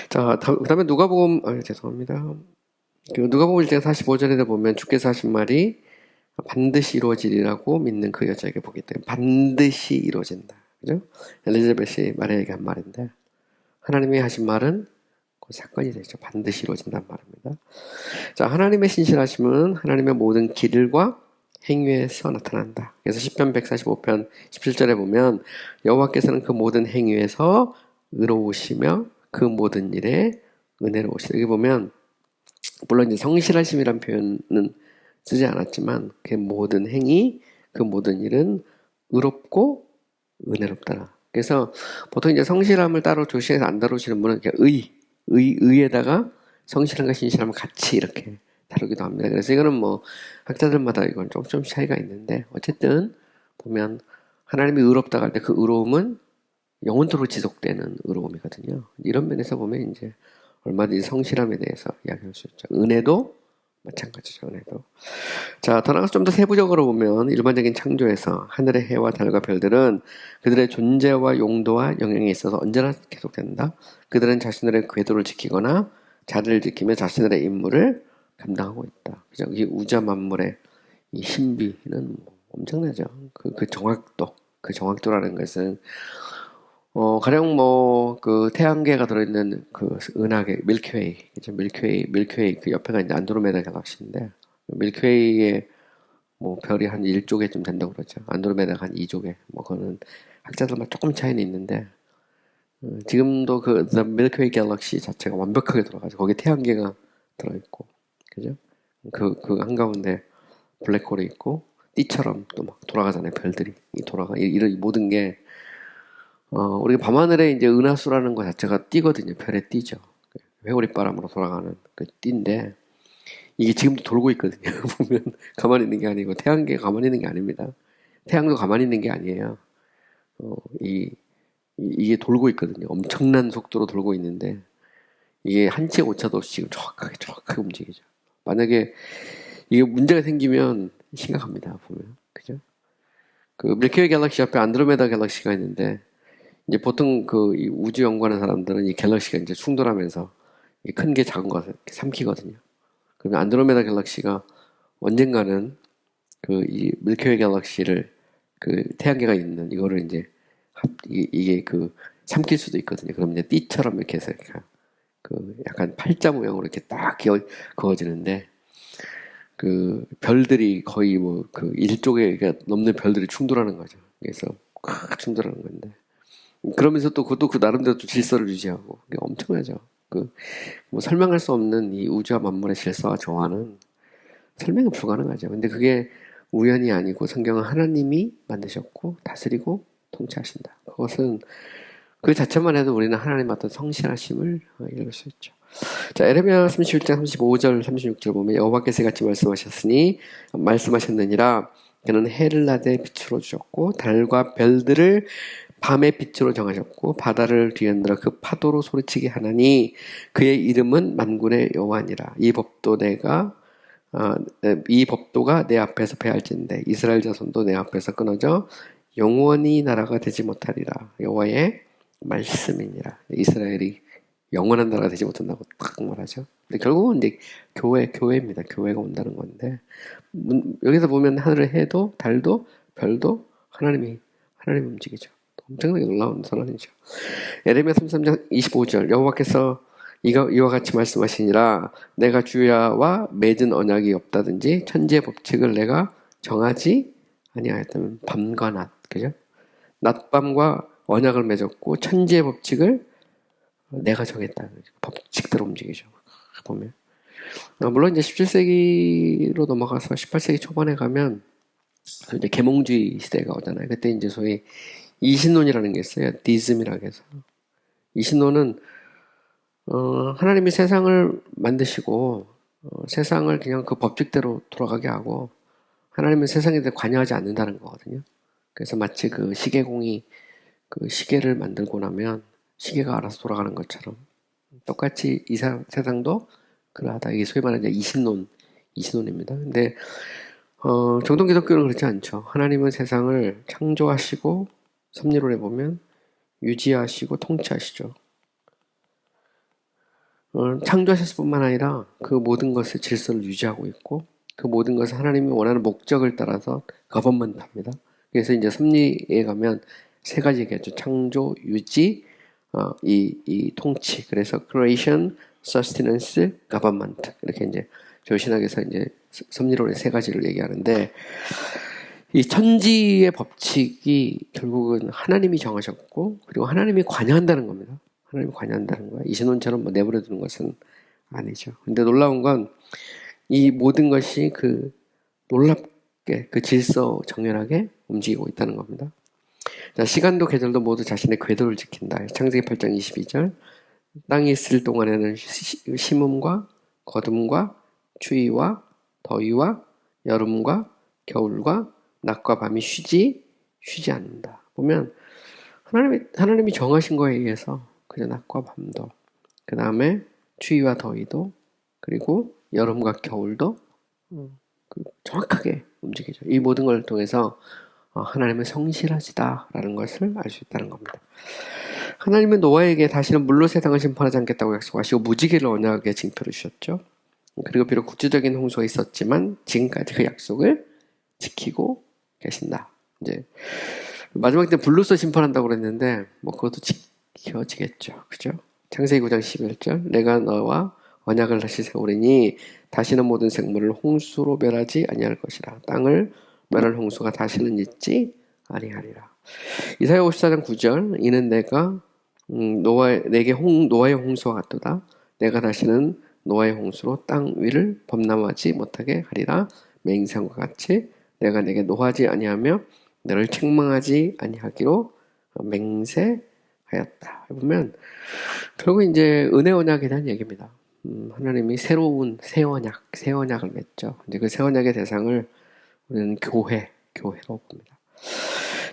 자, 그다음에 누가복음 죄송합니다. 그 누가복음 1장 45절에 보면 주께서 하신 말이 반드시 이루어지리라고 믿는 그 여자에게 보기 때문에 반드시 이루어진다. 그죠? 엘리자벳이 마리아에게 한 말인데 하나님이 하신 말은 그 사건이 되죠. 반드시 이루어진다는 말입니다. 자, 하나님의 신실하심은 하나님의 모든 길과 행위에서 나타난다. 그래서 시편 145편 17절에 보면 여호와께서는 그 모든 행위에서 의로우시며 그 모든 일에 은혜로우시다. 여기 보면 물론 이제 성실하심이란 표현은 쓰지 않았지만 그 모든 행위, 그 모든 일은 의롭고 은혜롭다. 그래서 보통 이제 성실함을 따로 조시해서 안 다루시는 분은 의에다가 성실함과 신실함을 같이 이렇게 다루기도 합니다. 그래서 이거는 뭐 학자들마다 이건 좀 차이가 있는데 어쨌든 보면 하나님이 의롭다고 할 때 그 의로움은 영원토록 지속되는 의로움이거든요. 이런 면에서 보면 이제 얼마든지 성실함에 대해서 이야기할 수 있죠. 은혜도 마찬가지죠. 은혜도. 자, 더 나가서 좀 더 세부적으로 보면 일반적인 창조에서 하늘의 해와 달과 별들은 그들의 존재와 용도와 영향에 있어서 언제나 계속된다. 그들은 자신들의 궤도를 지키거나 자리를 지키며 자신들의 임무를 감당하고 있다. 그죠? 이 우주 만물의 이 신비는 엄청나죠. 그 정확도, 그 정확도라는 것은 가령 그 태양계가 들어있는 그 은하계, 밀키웨이, 그죠? 밀키웨이 그 옆에가 이제 안드로메다 갤럭시인데, 밀키웨이의 뭐 별이 한 1조개쯤 된다고 그러죠. 안드로메다가 한 2조개. 뭐 그거는 학자들마다 조금 차이는 있는데, 지금도 그 The Milky Way Galaxy 자체가 완벽하게 돌아가죠. 거기에 태양계가 들어있고, 그죠? 그 한가운데 블랙홀이 있고, 띠처럼 또 막 돌아가잖아요. 별들이. 이런 모든 게 우리가 밤하늘에 이제 은하수라는 것 자체가 띠거든요. 별의 띠죠. 회오리 바람으로 돌아가는 그 띠인데, 이게 지금도 돌고 있거든요. 보면 가만히 있는 게 아니고, 태양계가 가만히 있는 게 아닙니다. 태양도 가만히 있는 게 아니에요. 이게 돌고 있거든요. 엄청난 속도로 돌고 있는데, 이게 한치의 오차도 없이 지금 정확하게 움직이죠. 만약에 이게 문제가 생기면 심각합니다. 보면. 그죠? 그 밀키웨이 갤럭시 옆에 안드로메다 갤럭시가 있는데, 이제 보통 이 우주 연구하는 사람들은 이 갤럭시가 이제 충돌하면서 큰 게 작은 것을 삼키거든요. 그러면 안드로메다 갤럭시가 언젠가는 이 밀키웨이 갤럭시를 태양계가 있는 이거를 이제 이게 삼킬 수도 있거든요. 그럼 이제 띠처럼 이렇게 해서 약간 팔자 모양으로 이렇게 딱 그어지는데 별들이 거의 1조개가 넘는 별들이 충돌하는 거죠. 그래서 충돌하는 건데. 그러면서 또 그것도 그 나름대로 또 질서를 유지하고 그게 엄청나죠. 뭐 설명할 수 없는 이 우주와 만물의 질서와 조화는 설명이 불가능하죠. 근데 그게 우연이 아니고 성경은 하나님이 만드셨고 다스리고 통치하신다. 그것은 그 자체만 해도 우리는 하나님 어떤 성실하심을 읽을 수 있죠. 자, 에레미야 31장 35절 36절 보면 여호와께서 같이 말씀하셨느니라 그는 해를 낮에 빛으로 주셨고 달과 별들을 밤의 빛으로 정하셨고 바다를 뒤흔들어 그 파도로 소리치게 하나니 그의 이름은 만군의 여호와니라. 이 법도가 내 앞에서 패할진대 이스라엘 자손도 내 앞에서 끊어져 영원히 나라가 되지 못하리라. 여호와의 말씀이니라. 이스라엘이 영원한 나라가 되지 못한다고 딱 말하죠. 근데 결국은 이제 교회입니다. 교회가 온다는 건데 여기서 보면 하늘의 해도 달도 별도 하나님이 움직이죠. 엄청나게 놀라운 선언이죠. 에레미야 33장 25절 여호와께서 이와 같이 말씀하시니라 내가 주야와 맺은 언약이 없다든지 천지의 법칙을 내가 정하지 아니하였다면 밤과 낮, 그죠? 낮밤과 언약을 맺었고 천지의 법칙을 내가 정했다. 법칙대로 움직이죠. 보면 물론 이제 17세기로 넘어가서 18세기 초반에 가면 이제 계몽주의 시대가 오잖아요. 그때 이제 소위 이신론이라는 게 있어요. 디즘이라고 해서 이신론은 하나님이 세상을 만드시고 세상을 그냥 그 법칙대로 돌아가게 하고 하나님은 세상에 대해 관여하지 않는다는 거거든요. 그래서 마치 그 시계공이 그 시계를 만들고 나면 시계가 알아서 돌아가는 것처럼 똑같이 이 세상도 그러하다. 이게 소위 말하는 이신론입니다. 근데 정통 기독교는 그렇지 않죠. 하나님은 세상을 창조하시고 섭리론에 보면 유지하시고 통치하시죠. 창조하셨을 뿐만 아니라 그 모든 것의 질서를 유지하고 있고 그 모든 것을 하나님이 원하는 목적을 따라서 거버먼트합니다. 그래서 이제 섭리에 가면 세 가지 얘기하죠. 창조, 유지, 이 통치. 그래서 creation, sustenance, government. 이렇게 이제 조신학에서 이제 섭리론의 세 가지를 얘기하는데 이 천지의 법칙이 결국은 하나님이 정하셨고 그리고 하나님이 관여한다는 겁니다. 하나님이 관여한다는 거야. 이신론처럼 뭐 내버려 두는 것은 아니죠. 근데 놀라운 건 이 모든 것이 그 놀랍게 그 질서 정연하게 움직이고 있다는 겁니다. 자, 시간도 계절도 모두 자신의 궤도를 지킨다. 창세기 8장 22절. 땅이 있을 동안에는 심음과 거둠과 추위와 더위와 여름과 겨울과 낮과 밤이 쉬지 않는다. 보면 하나님이 정하신 거에 의해서 그저 낮과 밤도 그 다음에 추위와 더위도 그리고 여름과 겨울도 정확하게 움직이죠. 이 모든 걸 통해서 하나님은 성실하시다라는 것을 알 수 있다는 겁니다. 하나님은 노아에게 다시는 물로 세상을 심판하지 않겠다고 약속하시고 무지개를 언약의 징표를 주셨죠. 그리고 비록 국제적인 홍수가 있었지만 지금까지 그 약속을 지키고 계신다. 이제 마지막 때 불로서 심판한다고 그랬는데 뭐 그것도 지켜지겠죠. 그죠? 창세기 9장 11절 내가 너와 언약을 다시 세우리니 다시는 모든 생물을 홍수로 멸하지 아니할 것이라. 땅을 멸할 홍수가 다시는 있지 아니하리라. 이사야 54장 9절 이는 내가 노아의 홍수와 같도다. 내가 다시는 노아의 홍수로 땅 위를 범람하지 못하게 하리라. 맹세한 것 같이 내가 내게 노하지 아니하며 너를 책망하지 아니하기로 맹세하였다. 보면 결국 이제 은혜 언약에 대한 얘기입니다. 하나님이 새로운 새 언약을 맺죠. 이제 그 새 언약의 대상을 우리는 교회로 봅니다.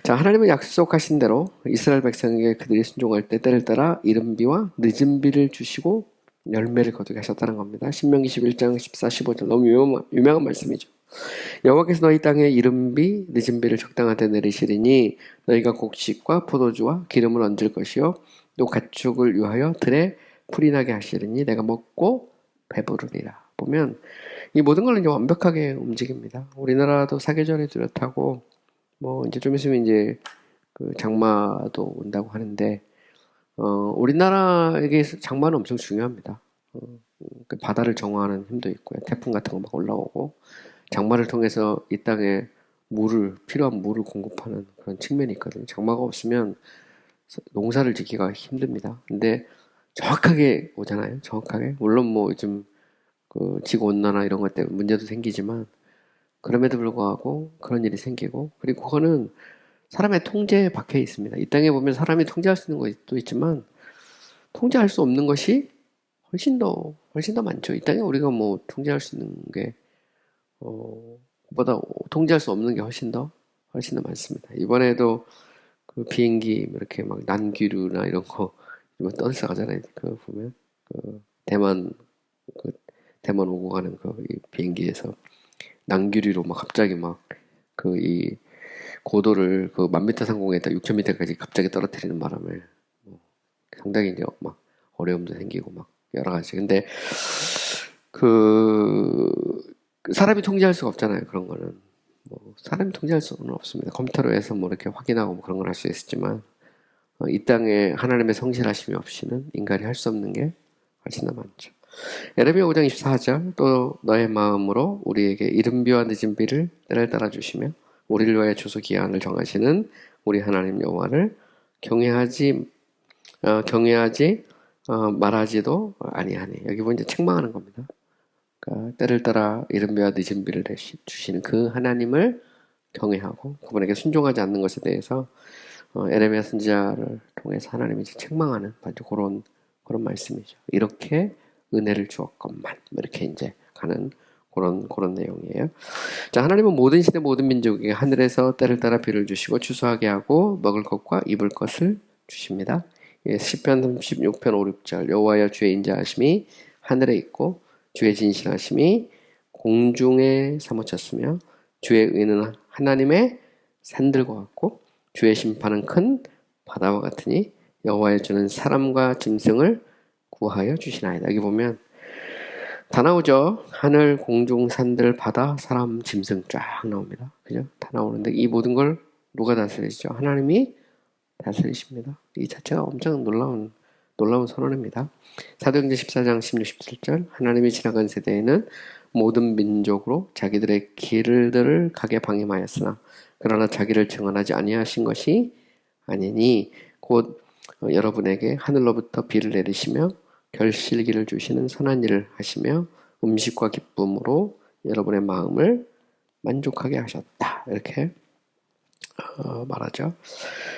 자, 하나님은 약속하신 대로 이스라엘 백성에게 그들이 순종할 때 때를 따라 이른 비와 늦은 비를 주시고 열매를 거두게 하셨다는 겁니다. 신명기 11장 14, 15절 너무 유명한 말씀이죠. 여호와께서 너희 땅에 이른 비, 늦은 비를 적당한 때 내리시리니 너희가 곡식과 포도주와 기름을 얹을 것이요 또 가축을 위하여 들에 풀이 나게 하시리니 내가 먹고 배부르리라. 보면 이 모든 걸 이제 완벽하게 움직입니다. 우리나라도 사계절이 뚜렷하고 뭐 이제 좀 있으면 이제 그 장마도 온다고 하는데 우리나라에게 장마는 엄청 중요합니다. 그 바다를 정화하는 힘도 있고요. 태풍 같은 거 막 올라오고 장마를 통해서 이 땅에 필요한 물을 공급하는 그런 측면이 있거든요. 장마가 없으면 농사를 짓기가 힘듭니다. 근데 정확하게 오잖아요. 정확하게. 물론 뭐 요즘 그 지구 온난화 이런 것 때문에 문제도 생기지만 그럼에도 불구하고 그런 일이 생기고 그리고 그거는 사람의 통제에 박혀 있습니다. 이 땅에 보면 사람이 통제할 수 있는 것도 있지만 통제할 수 없는 것이 훨씬 더 많죠. 이 땅에 우리가 뭐 통제할 수 있는 게 보다 통제할 수 없는 게 훨씬 더 많습니다. 이번에도 그 비행기 이렇게 막 난기류나 이런 거 떠들썩하잖아요. 그 보면 그 대만 오고 가는 그 비행기에서 난기류로 막 갑자기 막 그 이 고도를 그 1000m 상공에다 6000m까지 갑자기 떨어뜨리는 바람에 상당히 이제 막 어려움도 생기고 막 여러 가지. 근데 그 사람이 통제할 수가 없잖아요. 그런 거는 뭐 사람이 통제할 수는 없습니다. 컴퓨터로 해서 뭐 이렇게 확인하고 뭐 그런 걸 할 수 있었지만 이 땅에 하나님의 성실하심이 없이는 인간이 할 수 없는 게 훨씬 더 많죠. 예레미야 5장 24절 또 너의 마음으로 우리에게 이른 비와 늦은 비를 때를 따라 주시며 우리를 위하여 주소 기한을 정하시는 우리 하나님 여호와를 경외하지 말하지도 아니하니. 여기 보면 이제 책망하는 겁니다. 그러니까 때를 따라 이른 비와 늦은 비를 주시는 그 하나님을 경외하고 그분에게 순종하지 않는 것에 대해서 에레미야 선지자를 통해서 하나님이 이제 책망하는 바로 그런 말씀이죠. 이렇게 은혜를 주었건만 이렇게 이제 가는 그런 내용이에요. 자, 하나님은 모든 시대 모든 민족에게 하늘에서 때를 따라 비를 주시고 추수하게 하고 먹을 것과 입을 것을 주십니다. 예, 시편 36편 5, 6절 여호와여 주의 인자하심이 하늘에 있고 주의 진실하심이 공중에 사무쳤으며 주의 의는 하나님의 산들과 같고 주의 심판은 큰 바다와 같으니 여호와의 주는 사람과 짐승을 구하여 주시나이다. 여기 보면 다 나오죠. 하늘, 공중, 산들, 바다, 사람, 짐승 쫙 나옵니다. 그죠? 다 나오는데 이 모든 걸 누가 다스리시죠? 하나님이 다스리십니다. 이 자체가 엄청 놀라운 선언입니다. 사도행전 14장 16, 17절 하나님이 지나간 세대에는 모든 민족으로 자기들의 길들을 가게 방임하였으나 그러나 자기를 증언하지 아니하신 것이 아니니 곧 여러분에게 하늘로부터 비를 내리시며 결실기를 주시는 선한 일을 하시며 음식과 기쁨으로 여러분의 마음을 만족하게 하셨다. 이렇게 말하죠.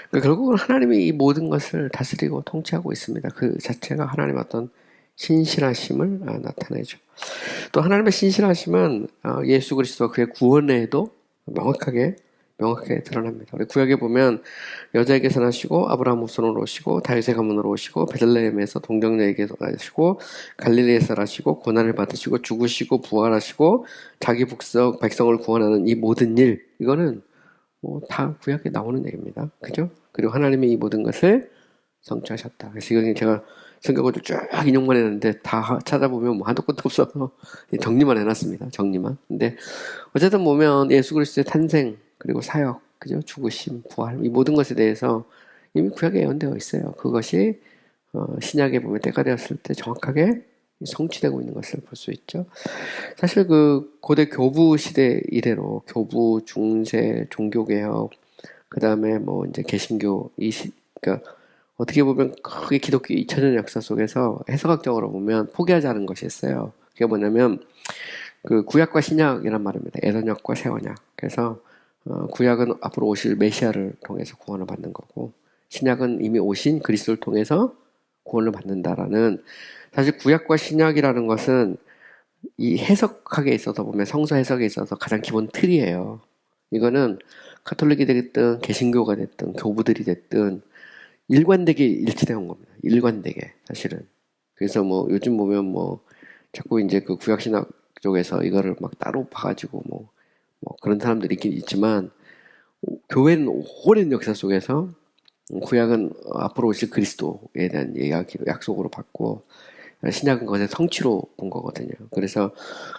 그러니까 결국은 하나님이 이 모든 것을 다스리고 통치하고 있습니다. 그 자체가 하나님의 어떤 신실하심을 나타내죠. 또 하나님의 신실하심은 예수 그리스도와 그의 구원에도 명확하게 드러납니다. 우리 구약에 보면 여자에게서 나시고 아브라함 후손으로 오시고 다윗의 가문으로 오시고 베들레헴에서 동정녀에게서 나시고 갈릴리에서 나시고 고난을 받으시고 죽으시고 부활하시고 자기 백성을 구원하는 이 모든 일, 이거는 다 구약에 나오는 얘기입니다. 그죠? 그리고 하나님이 이 모든 것을 성취하셨다. 그래서 이건 제가 성경을 쭉 인용만 했는데 다 찾아보면 한도 끝도 없어서 정리만 해놨습니다. 정리만. 근데 어쨌든 보면 예수 그리스도의 탄생 그리고 사역, 그죠? 죽으심, 부활 이 모든 것에 대해서 이미 구약에 예언되어 있어요. 그것이 신약에 보면 때가 되었을 때 정확하게 성취되고 있는 것을 볼 수 있죠. 사실 그 고대 교부 시대 이래로 교부, 중세, 종교개혁, 그 다음에 뭐 이제 개신교 그러니까 어떻게 보면 크게 기독교 2000년 역사 속에서 해석학적으로 보면 포기하지 않은 것이 있어요. 그게 뭐냐면 그 구약과 신약이란 말입니다. 예언약과 새 언약. 그래서 구약은 앞으로 오실 메시아를 통해서 구원을 받는 거고 신약은 이미 오신 그리스도를 통해서 구원을 받는다라는, 사실 구약과 신약이라는 것은 이 해석학에 있어서 보면 성서 해석에 있어서 가장 기본 틀이에요. 이거는 카톨릭이 됐든 개신교가 됐든 교부들이 됐든 일관되게 일치되어 온 겁니다. 일관되게 사실은. 그래서 뭐 요즘 보면 뭐 자꾸 이제 그 구약신학 쪽에서 이거를 막 따로 봐가지고 뭐 그런 사람들이 있긴 있지만 교회는 오랜 역사 속에서 구약은 앞으로 오실 그리스도에 대한 이야기로 약속으로 받고 신약은 그것의 성취로 본 거거든요. 그래서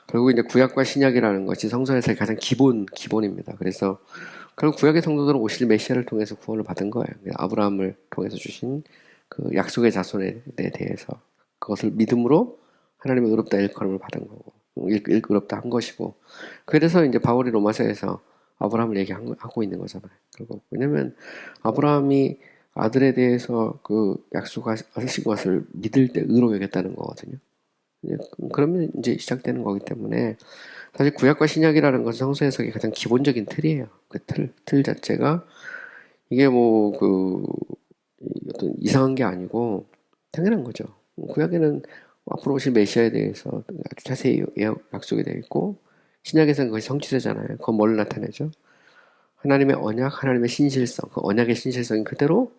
결국 이제 구약과 신약이라는 것이 성서에서의 가장 기본입니다. 그래서 결국 구약의 성도들은 오실 메시아를 통해서 구원을 받은 거예요. 아브라함을 통해서 주신 그 약속의 자손에 대해서 그것을 믿음으로 하나님의 의롭다 일컬음을 받은 거고, 의롭다 한 것이고, 그래서 이제 바울이 로마서에서 아브라함을 얘기하고 있는 거잖아요. 결국 왜냐면 아브라함이 아들에 대해서 그 약속하신 것을 믿을 때 의로 여겼다는 거거든요. 그러면 이제 시작되는 거기 때문에 사실 구약과 신약이라는 것은 성서 해석의 가장 기본적인 틀이에요. 그 틀 자체가 이게 뭐 어떤 이상한 게 아니고 당연한 거죠. 구약에는 앞으로 오실 메시아에 대해서 아주 자세히 약속이 되어 있고 신약에서는 그것이 성취되잖아요. 그건 뭘 나타내죠? 하나님의 언약, 하나님의 신실성, 그 언약의 신실성이 그대로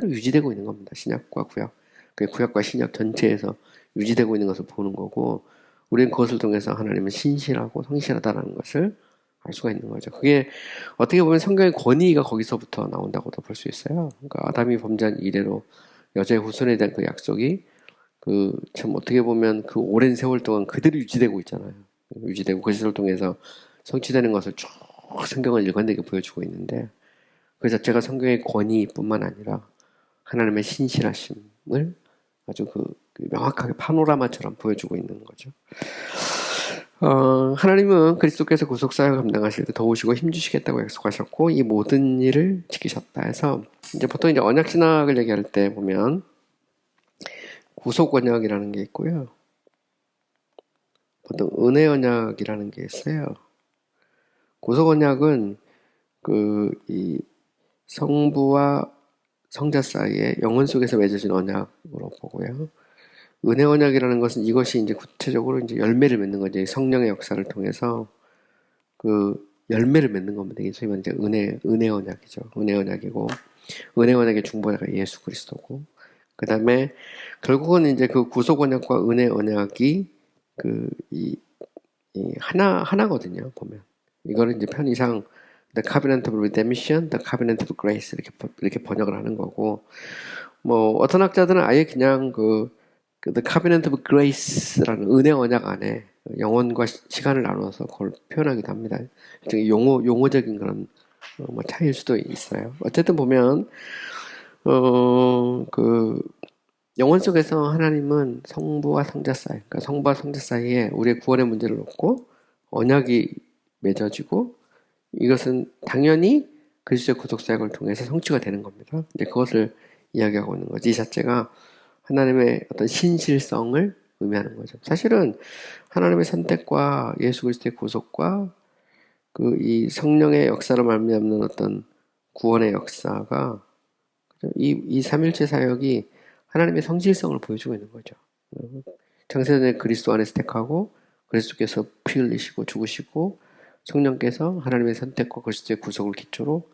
유지되고 있는 겁니다. 신약과 구약. 그 구약과 신약 전체에서 유지되고 있는 것을 보는 거고, 우리는 그것을 통해서 하나님은 신실하고 성실하다는 것을 알 수가 있는 거죠. 그게 어떻게 보면 성경의 권위가 거기서부터 나온다고도 볼 수 있어요. 그러니까 아담이 범죄한 이래로 여자의 후손에 대한 그 약속이 참 어떻게 보면 그 오랜 세월 동안 그대로 유지되고 있잖아요. 유지되고 그것을 통해서 성취되는 것을 쭉 성경은 일관되게 보여주고 있는데, 그 자체가 성경의 권위뿐만 아니라 하나님의 신실하심을 아주 명확하게 파노라마처럼 보여주고 있는 거죠. 하나님은 그리스도께서 구속사역을 감당하실 때 도우시고 힘주시겠다고 약속하셨고 이 모든 일을 지키셨다 해서 이제 보통 이제 언약 신학을 얘기할 때 보면 구속 언약이라는 게 있고요. 보통 은혜 언약이라는 게 있어요. 구속 언약은 이 성부와 성자 사이에 영혼 속에서 맺어진 언약으로 보고요. 은혜 언약이라는 것은 이것이 이제 구체적으로 이제 열매를 맺는 거죠. 성령의 역사를 통해서 열매를 맺는 겁니다. 이게 이제 은혜 언약이죠. 은혜 언약이고, 은혜 언약의 중보자가 예수 그리스도고, 그 다음에 결국은 이제 그 구속 언약과 은혜 언약이 하나거든요. 보면 이거를 이제 편의상 The Covenant of Redemption, The Covenant of Grace 이렇게 번역을 하는 거고, 뭐 어떤 학자들은 아예 그냥 The Covenant of Grace라는 은혜 언약 안에 영혼과 시간을 나눠서 그걸 표현하기도 합니다. 용어적인 그런 뭐 차이일 수도 있어요. 어쨌든 보면 영혼 속에서 하나님은 성부와 성자 사이, 그러니까 성부와 성자 사이에 우리의 구원의 문제를 놓고 언약이 맺어지고 이것은 당연히 그리스도의 구속사역을 통해서 성취가 되는 겁니다. 이제 그것을 이야기하고 있는 거지. 이 자체가 하나님의 어떤 신실성을 의미하는 거죠. 사실은 하나님의 선택과 예수 그리스도의 구속과 이 성령의 역사로 말미암는 어떤 구원의 역사가 이 삼일체 사역이 하나님의 성실성을 보여주고 있는 거죠. 창세전에 그리스도 안에서 택하고 그리스도께서 피 흘리시고 죽으시고 성령께서 하나님의 선택과 그리스도의 구속을 기초로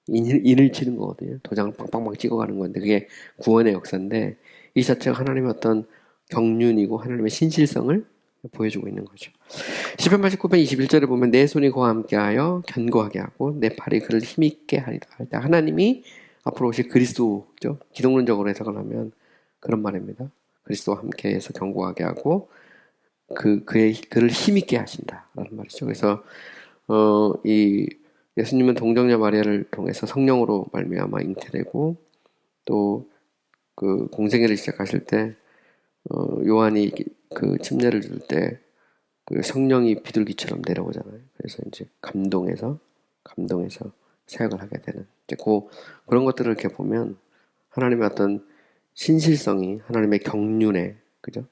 인을 치는 거거든요. 도장을 빵빵빵 찍어가는 건데 그게 구원의 역사인데 이 자체가 하나님의 어떤 경륜이고 하나님의 신실성을 보여주고 있는 거죠. 시편 89편 21절에 보면 내 손이 그와 함께하여 견고하게 하고 내 팔이 그를 힘있게 하리라 할 때 하나님이 앞으로 오실 그리스도죠. 기독론적으로 해석을 하면 그런 말입니다. 그리스도와 함께해서 견고하게 하고 그를 힘있게 하신다라는 말이죠. 그래서 이 예수님은 동정녀 마리아를 통해서 성령으로 말미암아 잉태되고 또 그 공생애를 시작하실 때 요한이 그 침례를 줄 때 그 성령이 비둘기처럼 내려오잖아요. 그래서 이제 감동해서 사역을 하게 되는 이제 그런 것들을 이렇게 보면 하나님의 어떤 신실성이 하나님의 경륜에 그죠?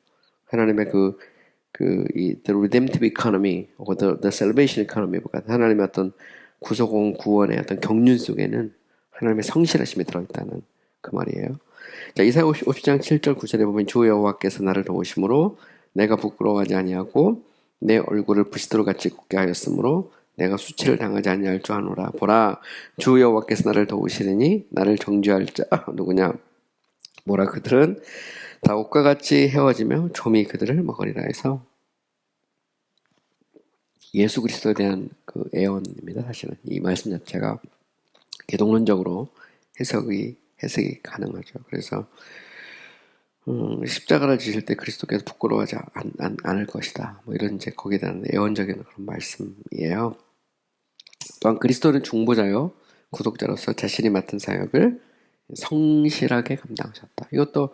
하나님의 the redemptive economy, or the salvation economy, 하나님의 어떤 구원의 어떤 경륜 속에는 하나님의 성실하심이 들어있다는 그 말이에요. 자, 이사야 50장 7절 9절에 보면 주 여호와께서 나를 도우심으로 내가 부끄러워하지 아니하고 내 얼굴을 부시도록 같이 굳게 하였으므로 내가 수치를 당하지 아니할 줄 아노라. 보라, 주 여호와께서 나를 도우시리니 나를 정죄할 자 누구냐? 뭐라 그들은 다 옷과 같이 헤어지며 좀이 그들을 먹으리라 해서 예수 그리스도에 대한 그 애언입니다. 사실은 이 말씀 자체가 기독론적으로 해석이 가능하죠. 그래서 십자가를 지실 때 그리스도께서 부끄러워하지 않을 것이다. 뭐 이런 이제 거기에 대한 애언적인 그런 말씀이에요. 또한 그리스도는 중보자요 구속자로서 자신이 맡은 사역을 성실하게 감당하셨다. 이것도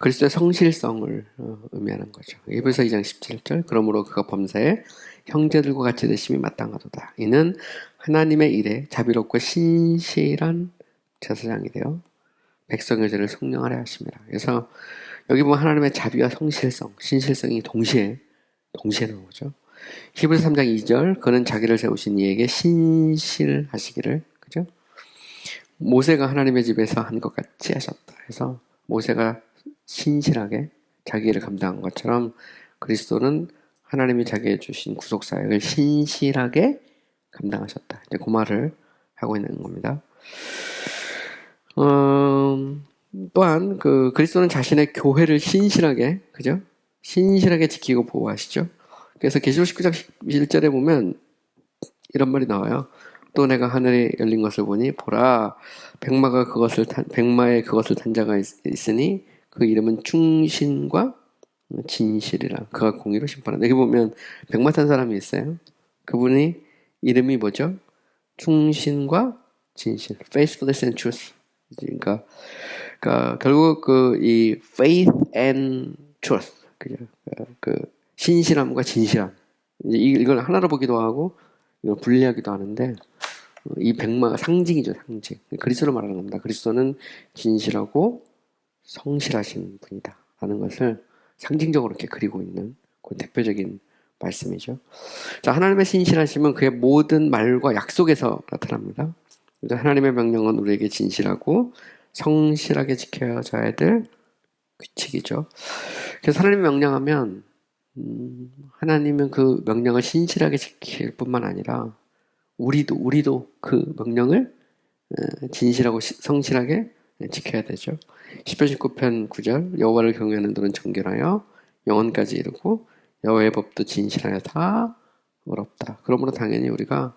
그리스도의 성실성을 의미하는 거죠. 에베소 2장 17절 그러므로 그가 범사에 형제들과 같이 되심이 마땅하도다. 이는 하나님의 일에 자비롭고 신실한 제사장이 되어 백성의 죄를 속량하려 하심이라. 그래서 여기 보면 하나님의 자비와 성실성, 신실성이 동시에 나오죠. 히브리서 3장 2절 그는 자기를 세우신 이에게 신실하시기를 그죠? 모세가 하나님의 집에서 한 것 같이 하셨다. 그래서 모세가 신실하게 자기 일을 감당한 것처럼 그리스도는 하나님이 자기에게 주신 구속사역을 신실하게 감당하셨다. 이제 그 말을 하고 있는 겁니다. 또한 그리스도는 자신의 교회를 신실하게 그죠? 신실하게 지키고 보호하시죠. 그래서 계시록 19장 11절에 보면 이런 말이 나와요. 또 내가 하늘에 열린 것을 보니 보라 백마에 그것을 탄 자가 있으니 그 이름은 충신과 진실이라. 그가 공의로 심판한다. 여기 보면 백마 탄 사람이 있어요. 그분이 이름이 뭐죠? 충신과 진실, faithfulness and truth. 그러니까 그러니까 결국 이 faith and truth, 그죠? 그 신실함과 진실함. 이제 이걸 하나로 보기도 하고 이걸 분리하기도 하는데 이 백마가 상징이죠, 상징. 그리스도를 말하는 겁니다. 그리스도는 진실하고 성실하신 분이다 라는 것을 상징적으로 이렇게 그리고 있는 그 대표적인 말씀이죠. 자, 하나님의 신실하심은 그의 모든 말과 약속에서 나타납니다. 하나님의 명령은 우리에게 진실하고 성실하게 지켜져야 될 규칙이죠. 그래서 하나님이 명령하면 하나님은 그 명령을 신실하게 지킬 뿐만 아니라 우리도 그 명령을 진실하고 성실하게 지켜야 되죠. 시편 19편 9절 여호와를 경외하는 들은 정결하여 영원까지 이르고 여호와의 법도 진실하여 다 의롭다. 그러므로 당연히 우리가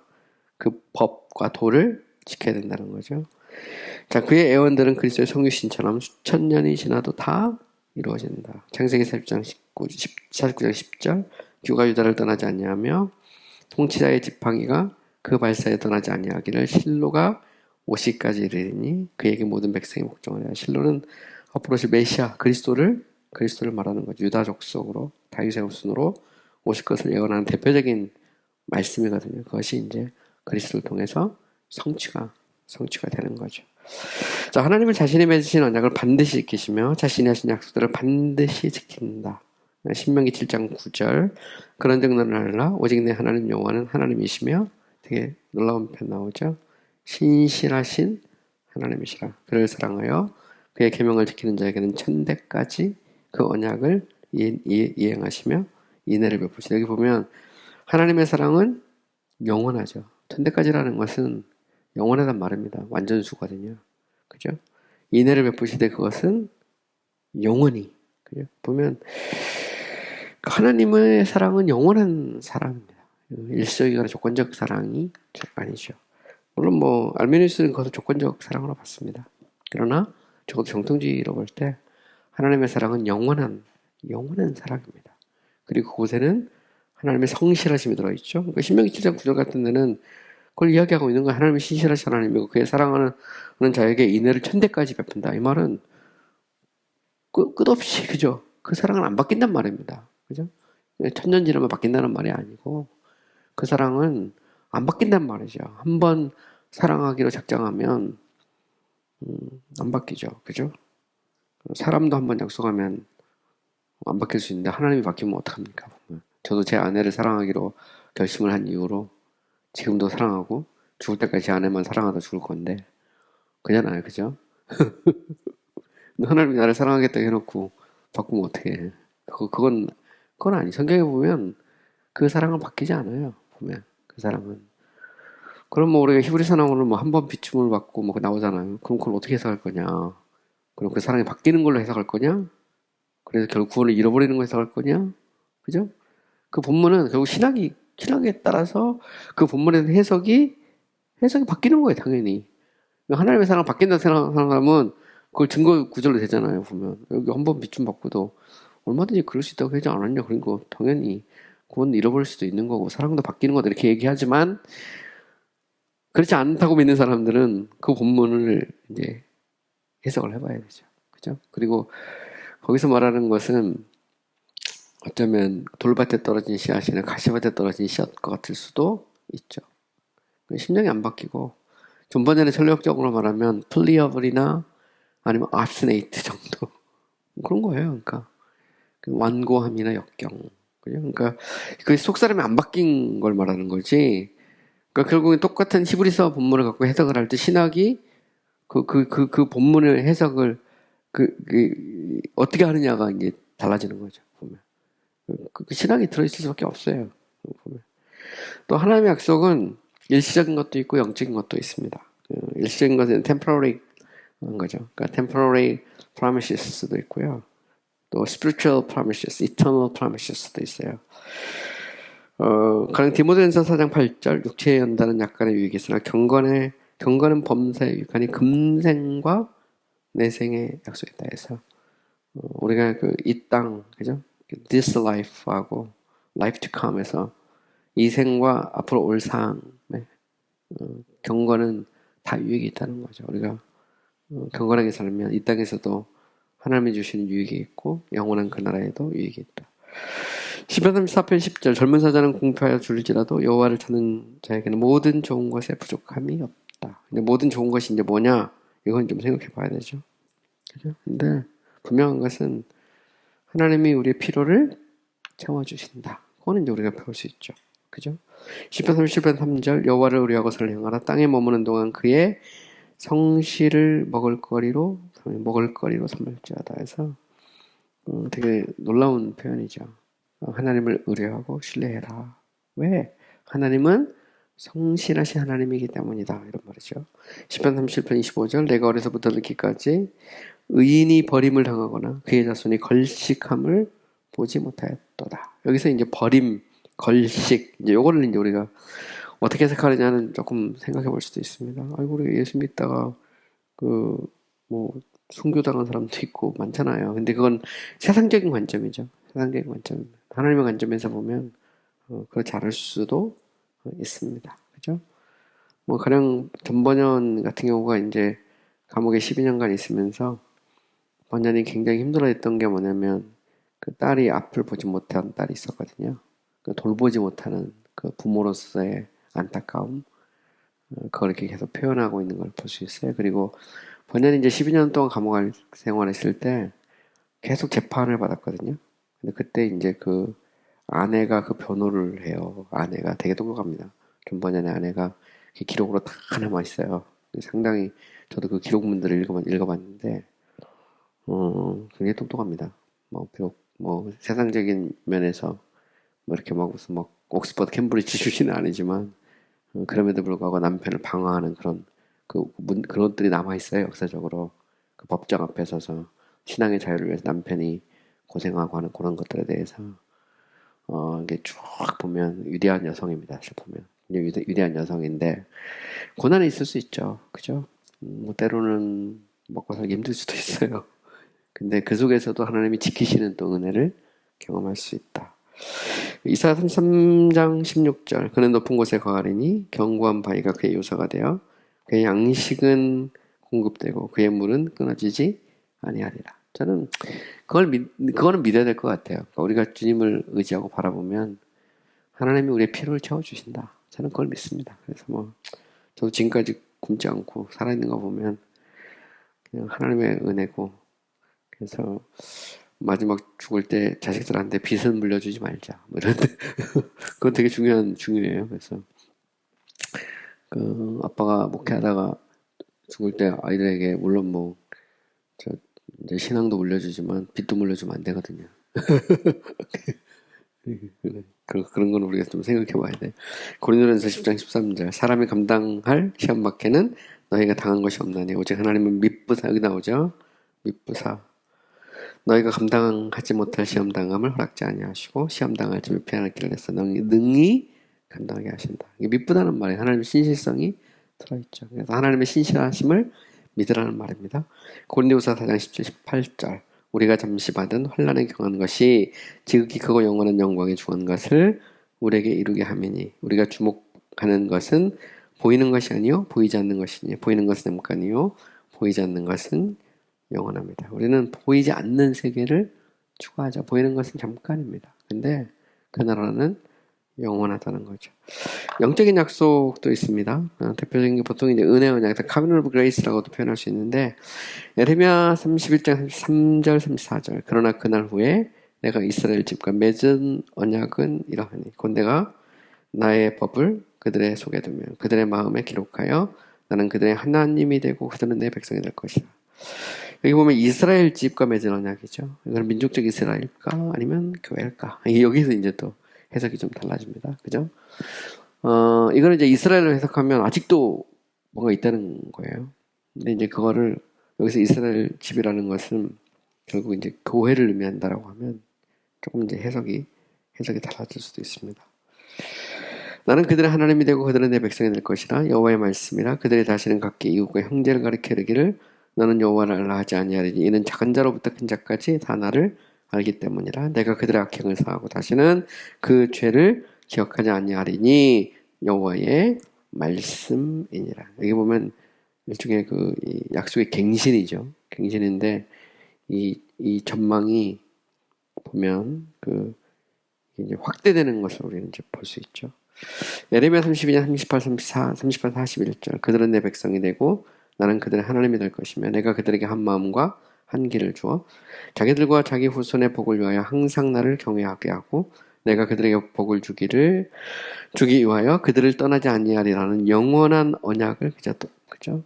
그 법과 도를 지켜야 된다는 거죠. 자, 그의 애원들은 그리스도의 성육신처럼 수천 년이 지나도 다 이루어진다. 창세기 49장 10절 규가 유다를 떠나지 아니하며 통치자의 지팡이가 그 발사에 떠나지 아니하기를 실로가 오시까지 이르니 그에게 모든 백성이 복종하리라. 실로는 앞으로 오실 메시아 그리스도를 말하는 거죠. 유다 족속으로 다윗의 후손으로 오실 것을 예언하는 대표적인 말씀이거든요. 그것이 이제 그리스도를 통해서 성취가 되는 거죠. 자, 하나님은 자신이 맺으신 언약을 반드시 지키시며 자신이 하신 약속들을 반드시 지킨다. 신명기 7장 9절 그런즉 너는 알라 오직 내 하나님 여호와는 하나님이시며 되게 놀라운 편 나오죠. 신실하신 하나님이시라. 그를 사랑하여 그의 계명을 지키는 자에게는 천대까지 그 언약을 이행하시며 인애를 베푸시다. 여기 보면 하나님의 사랑은 영원하죠. 천대까지라는 것은 영원하단 말입니다. 완전수거든요. 그죠? 인애를 베푸시되 그것은 영원히. 그죠? 보면 하나님의 사랑은 영원한 사랑입니다. 일시적이거나 조건적 사랑이 아니죠. 물론 알메니우스는 그것을 조건적 사랑으로 봤습니다. 그러나 적어도 정통주의로 볼 때 하나님의 사랑은 영원한 사랑입니다. 그리고 그곳에는 하나님의 성실하심이 들어있죠. 그러니까 신명기 7장 9절 같은 데는 그걸 이야기하고 있는 거예요. 하나님이 신실하신 하나님이고 그의 사랑하는 자에게 인애를 천대까지 베푼다. 이 말은 끝없이 그죠? 그 사랑은 안 바뀐단 말입니다. 그죠? 천년 지나면 바뀐다는 말이 아니고 그 사랑은 안 바뀐단 말이죠. 한번 사랑하기로 작정하면 안 바뀌죠. 그죠? 사람도 한번 약속하면 안 바뀔 수 있는데 하나님이 바뀌면 어떡합니까? 저도 제 아내를 사랑하기로 결심을 한 이후로 지금도 사랑하고 죽을 때까지 제 아내만 사랑하다 죽을 건데 그잖아요. 그죠? 하나님이 나를 사랑하겠다고 해놓고 바꾸면 어떡해. 그건 아니. 성경에 보면 그 사랑은 바뀌지 않아요. 보면 그 사랑은. 그럼 우리가 히브리서 나오는 한 번 비춤을 받고 나오잖아요. 그럼 그걸 어떻게 해석할 거냐? 그럼 그 사랑이 바뀌는 걸로 해석할 거냐? 그래서 결국 구원을 잃어버리는 거 해석할 거냐? 그죠? 그 본문은 결국 신학에 따라서 그 본문의 해석이 바뀌는 거예요, 당연히. 하나님의 사랑 바뀐다고 생각하는 사람은 그걸 증거 구절로 되잖아요, 보면. 여기 한 번 비춤 받고도 얼마든지 그럴 수 있다고 하지 않았냐? 그러니까 당연히 구원을 잃어버릴 수도 있는 거고 사랑도 바뀌는 거다 이렇게 얘기하지만 그렇지 않다고 믿는 사람들은 그 본문을 이제 해석을 해봐야 되죠. 그죠? 그리고 거기서 말하는 것은 어쩌면 돌밭에 떨어진 씨앗이나 가시밭에 떨어진 씨앗 것 같을 수도 있죠. 심정이 안 바뀌고 좀 전에 전략적으로 말하면 플리어블이나 아니면 obstinate 정도 그런 거예요. 그러니까 완고함이나 역경. 그죠? 그러니까 그 속사람이 안 바뀐 걸 말하는 거지. 그러니까 결국엔 똑같은 히브리서 본문을 갖고 해석을 할 때 신학이 그 본문의 해석을 어떻게 하느냐가 이제 달라지는 거죠. 보면 그 신학이 들어있을 수밖에 없어요. 보면 또 하나님의 약속은 일시적인 것도 있고 영적인 것도 있습니다. 일시적인 것은 temporary 거죠. 그러니까 temporary promises도 있고요. 또 spiritual promises, eternal promises도 있어요. 가령 디모데전서 4장 8절 육체에 연다는 약간의 유익이 있으나 경건은 범사에 유익하니 금생과 내생의 약속이다 해서 우리가 이 땅, 그죠? this life하고 life to come에서 이 생과 앞으로 올 삶의 경건은 다 유익이 있다는 거죠. 우리가 경건하게 살면 이 땅에서도 하나님이 주시는 유익이 있고 영원한 그 나라에도 유익이 있다. 시편 34편 10절 젊은 사자는 공표하여 줄지라도 여호와를 찾는 자에게는 모든 좋은 것에 부족함이 없다. 근데 모든 좋은 것이 이제 뭐냐? 이건 좀 생각해 봐야 되죠. 그죠? 근데 분명한 것은 하나님이 우리의 필요를 채워주신다. 그거는 이제 우리가 배울 수 있죠. 그죠? 시편 37편 3절 여호와를 의뢰하고 설행하라. 땅에 머무는 동안 그의 성실을 먹을거리로 삼을지어다 해서 되게 놀라운 표현이죠. 하나님을 의뢰하고 신뢰해라. 왜? 하나님은 성실하신 하나님이기 때문이다. 이런 말이죠. 시편 37편 25절 내가 어려서부터 늙기까지 의인이 버림을 당하거나 그의 자손이 걸식함을 보지 못하였도다. 여기서 이제 버림, 걸식, 이제 요거를 이제 우리가 어떻게 해석하느냐는 조금 생각해 볼 수도 있습니다. 아이고, 우리 예수 믿다가 순교당한 사람도 있고 많잖아요. 근데 그건 세상적인 관점이죠. 세상적인 관점. 하나님의 관점에서 보면 그렇지 않을 수도 있습니다. 그죠? 가령 전번연 같은 경우가 이제 감옥에 12년간 있으면서 번연이 굉장히 힘들어했던 게 뭐냐면 그 딸이 앞을 보지 못한 딸이 있었거든요. 돌보지 못하는 그 부모로서의 안타까움, 그걸 이렇게 계속 표현하고 있는 걸 볼 수 있어요. 그리고 번연이 이제 12년 동안 감옥 생활했을 때 계속 재판을 받았거든요. 근데 그때 이제 그 아내가 그 변호를 해요. 아내가 되게 똑똑합니다. 존번연의 아내가 기록으로 다 남아 있어요. 상당히 저도 그 기록문들을 읽어봤는데 굉장히 똑똑합니다. 비록 세상적인 면에서 이렇게 무슨 옥스퍼드 캠브리지 출신은 아니지만 그럼에도 불구하고 남편을 방어하는 그런 그런 것들이 남아 있어요. 역사적으로 그 법정 앞에 서서 신앙의 자유를 위해서 남편이 고생하고 하는 그런 것들에 대해서 이게 쭉 보면 위대한 여성입니다. 사실 보면 위대한 여성인데 고난이 있을 수 있죠. 그죠? 때로는 먹고 살기 힘들 수도 있어요. 근데 그 속에서도 하나님이 지키시는 또 은혜를 경험할 수 있다. 이사야 33장 16절 그는 높은 곳에 거하리니 견고한 바위가 그의 요새가 되어 그의 양식은 공급되고 그의 물은 끊어지지 아니하리라. 저는 그거는 믿어야 될 것 같아요. 그러니까 우리가 주님을 의지하고 바라보면 하나님이 우리의 필요를 채워주신다. 저는 그걸 믿습니다. 그래서 저도 지금까지 굶지 않고 살아있는 거 보면 그냥 하나님의 은혜고, 그래서 마지막 죽을 때 자식들한테 빚은 물려주지 말자. 이런 그건 되게 중요해요. 그래서 아빠가 목회하다가 죽을 때 아이들에게 물론 이제 신앙도 물려주지만 빚도 물려주면 안 되거든요. 그런 건 우리가 좀 생각해 봐야 돼. 고린도전서 10장 13절 사람이 감당할 시험 밖에는 너희가 당한 것이 없나니 오직 하나님은 미쁘사, 여기 나오죠. 미쁘사 너희가 감당하지 못할 시험 당함을 허락지 아니하시고 시험 당할 줄 피하는 길을 내서 능히 감당하게 하신다. 이게 미쁘다는 말이 하나님의 신실성이 들어있죠. 그래서 하나님의 신실하심을 믿으라는 말입니다. 고린도후서 4장 17, 18절 우리가 잠시 받은 환난에 경한 것이 지극히 크고 영원한 영광에 중한 것을 우리에게 이루게 함이니 우리가 주목하는 것은 보이는 것이 아니요 보이지 않는 것이니 보이는 것은 잠깐이요 보이지 않는 것은 영원합니다. 우리는 보이지 않는 세계를 추구하죠. 보이는 것은 잠깐입니다. 근데 그 나라는 영원하다는 거죠. 영적인 약속도 있습니다. 대표적인 게 보통 이제 은혜 언약, covenant of grace라고도 표현할 수 있는데 예레미야 31장 33절 34절 그러나 그날 후에 내가 이스라엘 집과 맺은 언약은 이러하니 곧 내가 나의 법을 그들의 속에 두며 그들의 마음에 기록하여 나는 그들의 하나님이 되고 그들은 내 백성이 될 것이다. 여기 보면 이스라엘 집과 맺은 언약이죠. 이건 민족적 이스라엘일까 아니면 교회일까? 여기서 이제 또 해석이 좀 달라집니다. 그죠? 이거는 이제 이스라엘로 해석하면 아직도 뭔가 있다는 거예요. 근데 이제 그거를 여기서 이스라엘 집이라는 것은 결국 이제 교회를 의미한다라고 하면 조금 이제 해석이 달라질 수도 있습니다. 나는 그들의 하나님이 되고 그들은 내 백성이 될 것이라 여호와의 말씀이라 그들의 다시는 각기 이웃과 형제를 가리켜 이르기를 너는 여호와를 알라 하지 아니하리니 이는 작은 자로부터 큰 자까지 다 나를 알기 때문이라 내가 그들의 악행을 사하고 다시는 그 죄를 기억하지 아니하리니 여호와의 말씀이니라. 여기 보면 일종의 이 약속의 갱신이죠. 갱신인데 이 전망이 보면 이제 확대되는 것을 우리는 이제 볼 수 있죠. 예레미야 32장 38, 34, 38, 41절. 그들은 내 백성이 되고 나는 그들의 하나님이 될 것이며 내가 그들에게 한 마음과 한 길을 주어 자기들과 자기 후손의 복을 위하여 항상 나를 경외하게 하고 내가 그들에게 복을 주기 위하여 그들을 떠나지 아니하리라는 영원한 언약을 그죠?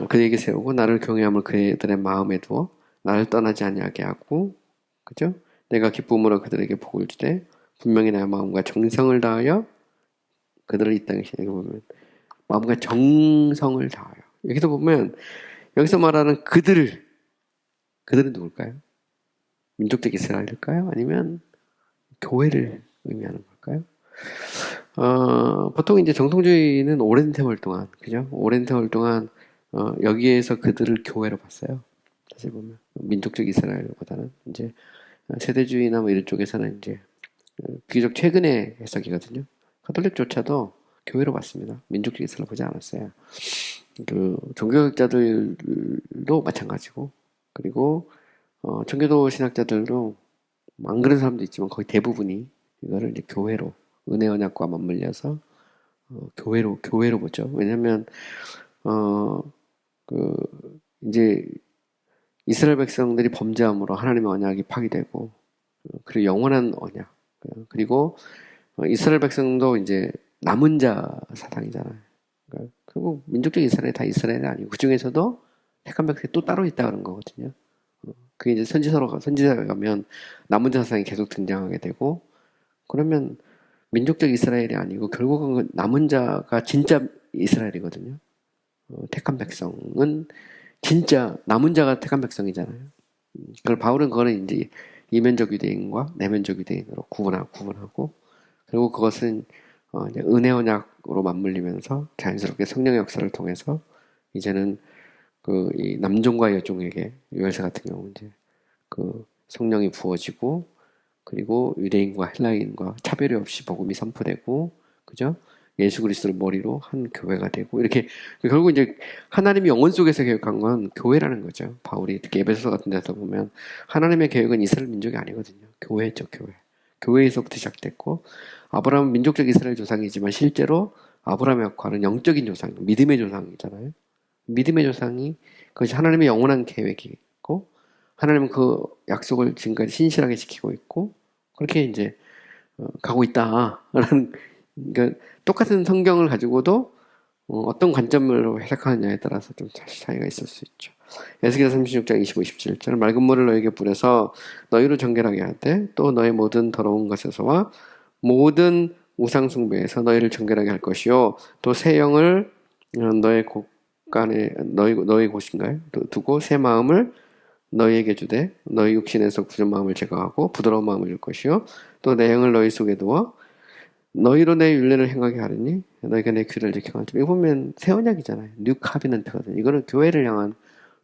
그에게 세우고 나를 경외함을 그들의 마음에 두어 나를 떠나지 아니하게 하고 그죠? 내가 기쁨으로 그들에게 복을 주되 분명히 내 마음과 정성을 다하여 그들을 이 땅에 보면 마음과 정성을 다하여 여기서 보면 여기서 말하는 그들은 누굴까요? 민족적 이스라엘일까요? 아니면 교회를 의미하는 걸까요? 보통 이제 정통주의는 오랜 세월 동안 그죠? 오랜 세월 동안 여기에서 그들을 교회로 봤어요. 사실 보면 민족적 이스라엘보다는 이제 세대주의나 뭐 이런 쪽에서는 이제 비교적 최근의 해석이거든요. 가톨릭조차도 교회로 봤습니다. 민족적 이스라엘 보지 않았어요. 종교학자들도 마찬가지고 그리고 청교도 신학자들도 안 그런 사람도 있지만 거의 대부분이 이거를 이제 교회로 은혜 언약과 맞물려서 교회로 보죠. 왜냐하면 이제 이스라엘 백성들이 범죄함으로 하나님의 언약이 파기되고 그리고 영원한 언약 그리고 이스라엘 백성도 이제 남은 자 사상이잖아요. 그러니까 결국 민족적 이스라엘이 다 이스라엘이 아니고 그 중에서도 택한 백성이 또 따로 있다 그런 거거든요. 그게 이제 선지자가 가면 남은 자 사상이 계속 등장하게 되고 그러면 민족적 이스라엘이 아니고 결국은 남은 자가 진짜 이스라엘이거든요. 택한 백성은 진짜 남은 자가 택한 백성이잖아요. 그걸 바울은 그거는 이제 이면적 유대인과 내면적 유대인으로 구분하고 그리고 그것은 이제 은혜 언약으로 맞물리면서 자연스럽게 성령의 역사를 통해서 이제는 이 남종과 여종에게 요엘서 같은 경우 이제 성령이 부어지고 그리고 유대인과 헬라인과 차별이 없이 복음이 선포되고 그죠? 예수 그리스도를 머리로 한 교회가 되고 이렇게 결국 이제 하나님이 영혼 속에서 계획한 건 교회라는 거죠. 바울이 특히 에베소 같은 데서 보면 하나님의 계획은 이스라엘 민족이 아니거든요. 교회죠, 교회. 교회에서부터 시작됐고 아브라함은 민족적 이스라엘 조상이지만 실제로 아브라함의 역할은 영적인 조상, 믿음의 조상이잖아요. 믿음의 조상이 그것이 하나님의 영원한 계획이고 하나님은 그 약속을 지금까지 신실하게 지키고 있고 그렇게 이제 가고 있다라는 그러니까 똑같은 성경을 가지고도 어떤 관점으로 해석하느냐에 따라서 좀 차이가 있을 수 있죠. 에스겔 36장 25, 27절 맑은 물을 너에게 뿌려서 너희로 정결하게 하되 또 너의 모든 더러운 것에서와 모든 우상 숭배에서 너희를 정결하게 할 것이요 또 새 영을 너의 곳간에 너희 곳인가요? 두고 새 마음을 너희에게 주되 너희 육신에서 굳은 마음을 제거하고 부드러운 마음을 줄 것이요 또 내 영을 너희 속에 두어 너희로 내 율례를 행하게 하리니 너희가 내 규례를 지켜가지고 이거 보면 새 언약이잖아요. 뉴 카비넌트거든요. 이거는 교회를 향한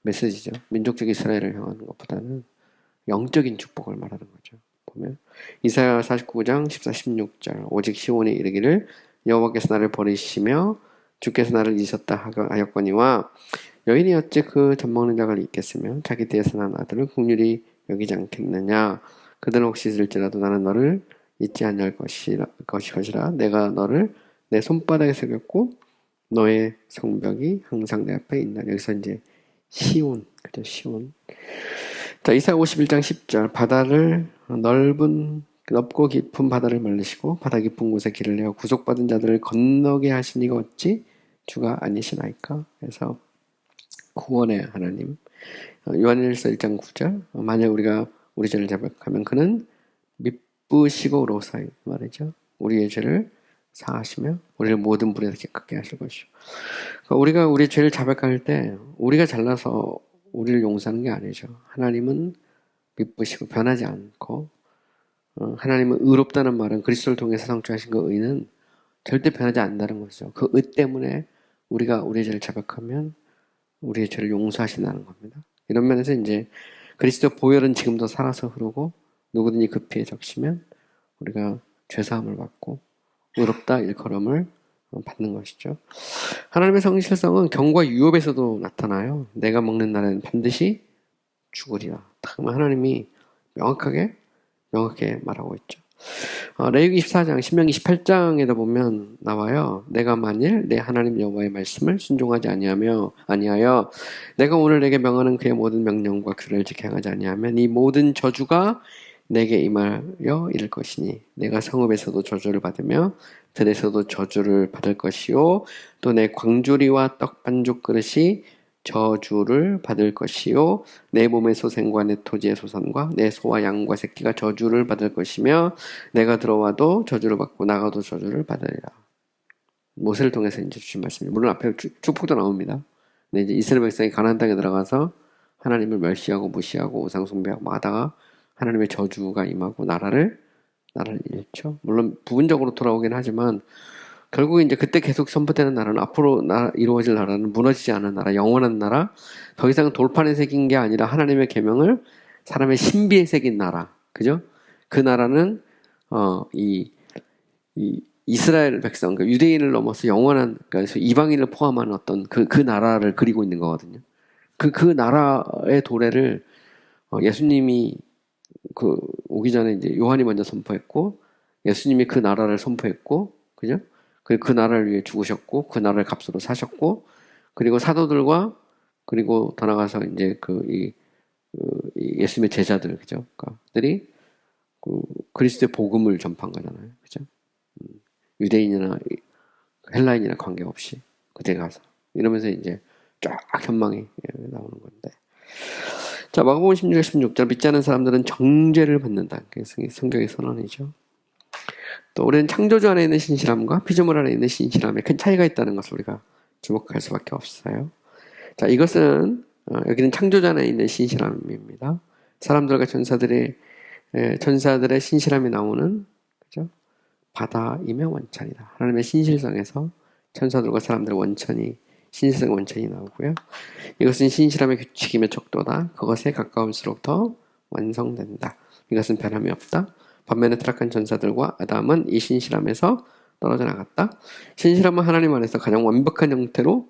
메시지죠. 민족적 이스라엘을 향하는 것보다는 영적인 축복을 말하는 거죠. 보면 이사야 49장 14, 16절 오직 시온에 이르기를 여호와께서 나를 버리시며 주께서 나를 잊으셨다 하였거니와 여인이 어찌 그 젖먹는 자를 잊겠으며 자기 떼에서 난 아들을 긍휼히 여기지 않겠느냐 그들은 혹시 있을지라도 나는 너를 잊지 아니할 것이라 내가 너를 내 손바닥에 새겼고 너의 성벽이 항상 내 앞에 있나 여기서 이제 시온 그죠 시온 자 이사야 51장 10절 바다를 넓고 깊은 바다를 말리시고 바다 깊은 곳에 길을 내어 구속받은 자들을 건너게 하신 이가 어찌 주가 아니시나이까 그래서 구원의 하나님 요한일서 1장 9절 만약 우리가 우리 죄를 자백하면 그는 미쁘시고 로사이 말이죠. 우리의 죄를 사하시며 우리를 모든 불에서 깨끗게 하실 것이요. 그러니까 우리가 우리 죄를 자백할 때 우리가 잘나서 우리를 용서하는 게 아니죠. 하나님은 미쁘시고 변하지 않고 하나님은 의롭다는 말은 그리스도를 통해서 성취하신 그 의는 절대 변하지 않는다는 거죠. 그 의 때문에 우리가 우리의 죄를 자백하면 우리의 죄를 용서하신다는 겁니다. 이런 면에서 이제 그리스도 보혈은 지금도 살아서 흐르고 누구든지 그 피에 적시면 우리가 죄사함을 받고 의롭다 일컬음을 받는 것이죠. 하나님의 성실성은 경과 유업에서도 나타나요. 내가 먹는 날에는 반드시 죽으리라. 그러면 하나님이 명확하게 말하고 있죠. 레위기 24장, 신명기 28장에다 보면 나와요. 내가 만일 내 하나님 여호와의 말씀을 순종하지 아니하여 내가 오늘 내게 명하는 그의 모든 명령과 규례를 지켜 행하지 아니하면 이 모든 저주가 내게 임하여 이를 것이니 내가 성읍에서도 저주를 받으며 들에서도 저주를 받을 것이요 또 내 광주리와 떡 반죽 그릇이 저주를 받을 것이요 내 몸의 소생과 내 토지의 소산과 내 소와 양과 새끼가 저주를 받을 것이며 내가 들어와도 저주를 받고 나가도 저주를 받으리라. 모세를 통해서 이제 주신 말씀이에요. 물론 앞에 축복도 나옵니다. 근데 이제 이스라엘 백성이 가나안 땅에 들어가서 하나님을 멸시하고 무시하고 우상 숭배하고 하다가 하나님의 저주가 임하고 나라를 잃죠. 물론 부분적으로 돌아오긴 하지만 결국 이제 그때 계속 선포되는 나라는 앞으로 이루어질 나라는 무너지지 않은 나라, 영원한 나라, 더 이상 돌판에 새긴 게 아니라 하나님의 계명을 사람의 신비에 새긴 나라, 그죠? 그 나라는 이 이스라엘 백성, 그러니까 유대인을 넘어서 영원한, 그러니까 이방인을 포함한 어떤 그 나라를 그리고 있는 거거든요. 그 나라의 도래를 예수님이 오기 전에 이제 요한이 먼저 선포했고, 예수님이 그 나라를 선포했고, 그죠? 그 나라를 위해 죽으셨고, 그 나라를 값으로 사셨고, 그리고 사도들과, 그리고 더 나가서 이제 예수님의 제자들, 그죠? 들이 그리스도의 복음을 전파한 거잖아요. 그죠? 유대인이나 헬라인이나 관계없이 그때 가서. 이러면서 이제 쫙 현망이 나오는 건데. 자, 마가복음 16장 16절 믿지 않은 사람들은 정죄를 받는다. 그래서 성경의 선언이죠. 또 우리는 창조주 안에 있는 신실함과 피조물 안에 있는 신실함에 큰 차이가 있다는 것을 우리가 주목할 수밖에 없어요. 자, 이것은 여기는 창조주 안에 있는 신실함입니다. 사람들과 천사들의 신실함이 나오는 그죠? 바다이며 원천이다. 하나님의 신실성에서 천사들과 사람들의 신실성 원천이 나오고요. 이것은 신실함의 규칙이며 척도다. 그것에 가까울수록 더 완성된다. 이것은 변함이 없다. 반면에 타락한 전사들과 아담은 이 신실함에서 떨어져 나갔다. 신실함은 하나님 안에서 가장 완벽한 형태로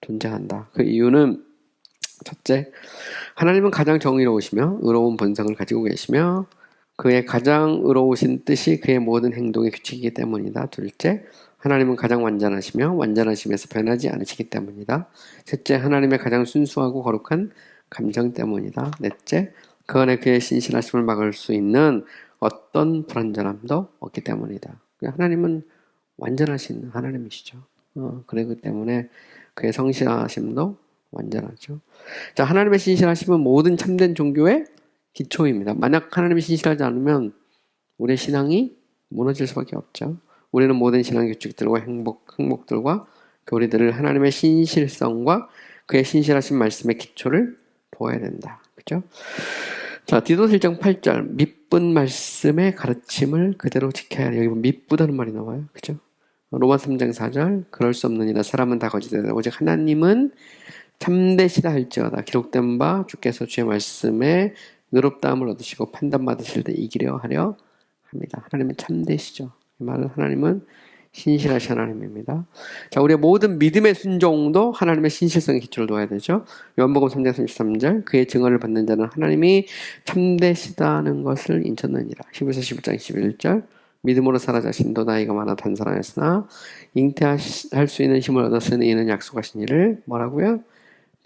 존재한다. 그 이유는 첫째, 하나님은 가장 정의로우시며 의로운 본성을 가지고 계시며 그의 가장 의로우신 뜻이 그의 모든 행동의 규칙이기 때문이다. 둘째, 하나님은 가장 완전하시며 완전하심에서 변하지 않으시기 때문이다. 셋째, 하나님의 가장 순수하고 거룩한 감정 때문이다. 넷째, 그 안에 그의 신실하심을 막을 수 있는 어떤 불완전함도 없기 때문이다. 하나님은 완전하신 하나님이시죠. 그렇기 때문에 그의 성실하심도 완전하죠. 자, 하나님의 신실하심은 모든 참된 종교의 기초입니다. 만약 하나님이 신실하지 않으면 우리의 신앙이 무너질 수밖에 없죠. 우리는 모든 신앙 규칙들과 행복들과 교리들을 하나님의 신실성과 그의 신실하신 말씀의 기초를 보아야 된다. 그죠? 자, 디도서 1장 8절 믿은 말씀의 가르침을 그대로 지켜야 해요. 여기 보면 믿부다는 말이 나와요. 그죠? 로마 3장 4절 그럴 수 없느니라 사람은 다 거짓되다 오직 하나님은 참되시다 할지어다 기록된 바 주께서 주의 말씀에 의롭다함을 얻으시고 판단받으실 때 이기려 하려 합니다. 하나님은 참되시죠. 이 말은 하나님은 신실하신 하나님입니다. 자, 우리의 모든 믿음의 순종도 하나님의 신실성의 기초를 둬야 되죠. 요한복음 3장 33절 그의 증언을 받는 자는 하나님이 참되시다는 것을 인쳤느니라. 히브리서 11장 11절 믿음으로 살아 자신도 나이가 많아 단사하였으나 잉태할 수 있는 힘을 얻었으니 이는 약속하신 일을 뭐라고요?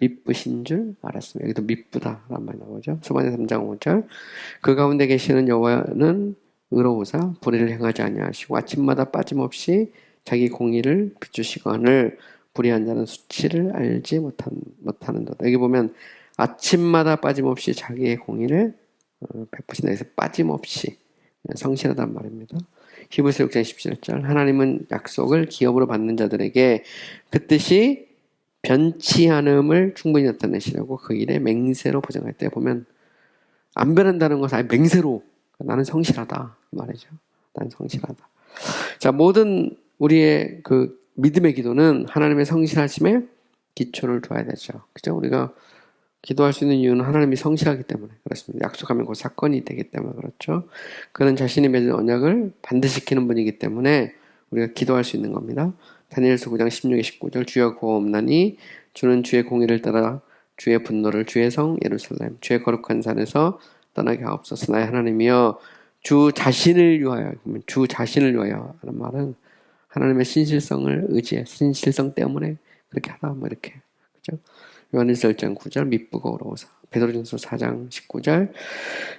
미쁘신 줄 알았습니다. 여기도 미쁘다라는 말이 나오죠. 수반의 3장 5절 그 가운데 계시는 여호와는 의로우사 불의를 행하지 아니하시고 아침마다 빠짐없이 자기 공의를 비추시거늘 불의한 자는 수치를 알지 못하는도다. 여기 보면 아침마다 빠짐없이 자기의 공의를 베푸신다. 그래서 빠짐없이 성실하단 말입니다. 히브리서 6장 17절 하나님은 약속을 기업으로 받는 자들에게 그 뜻이 변치 않음을 충분히 나타내시려고 그 일에 맹세로 보장할 때 보면 안 변한다는 것은 아예 맹세로 나는 성실하다 말이죠. 나는 성실하다. 자, 모든 우리의 그 믿음의 기도는 하나님의 성실하심에 기초를 둬야 되죠. 그죠? 우리가 기도할 수 있는 이유는 하나님이 성실하기 때문에 그렇습니다. 약속하면 그 사건이 되기 때문에 그렇죠. 그는 자신이 맺은 언약을 반드시 지키는 분이기 때문에 우리가 기도할 수 있는 겁니다. 다니엘서 9장 16에 19절 주여 구하옵나니 주는 주의 공의를 따라 주의 분노를 주의 성 예루살렘 주의 거룩한 산에서 떠나게 하옵소서. 나의 하나님이여 주 자신을 위하여, 주 자신을 위하여 하는 말은 하나님의 신실성을 의지해 신실성 때문에 그렇게 하다 뭐 이렇게 그죠? 요한일서 1장 9절 미쁘고 어려워서 베드로전서 4장 19절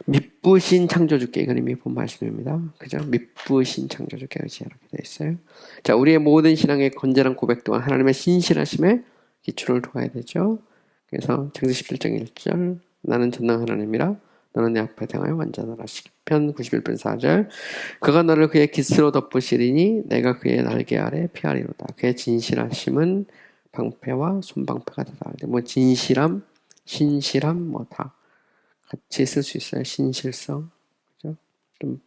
미쁘신 창조주께 이건 이미 본 말씀입니다. 그죠? 미쁘신 창조주께 의지해 이렇게 되어 있어요. 자, 우리의 모든 신앙의 건전한 고백 또한 하나님의 신실하심에 기초를 둬야 되죠. 그래서 창세기 17장 1절 나는 전능 하나님이라 너는 내 앞에 행하여 완전하라. 시편 91편 4절 그가 너를 그의 깃으로 덮으시리니 내가 그의 날개 아래 피하리로다. 그의 진실하심은 방패와 손방패가 되다. 뭐 진실함, 신실함 뭐 다 같이 쓸 수 있어요. 신실성. 그죠? 좀.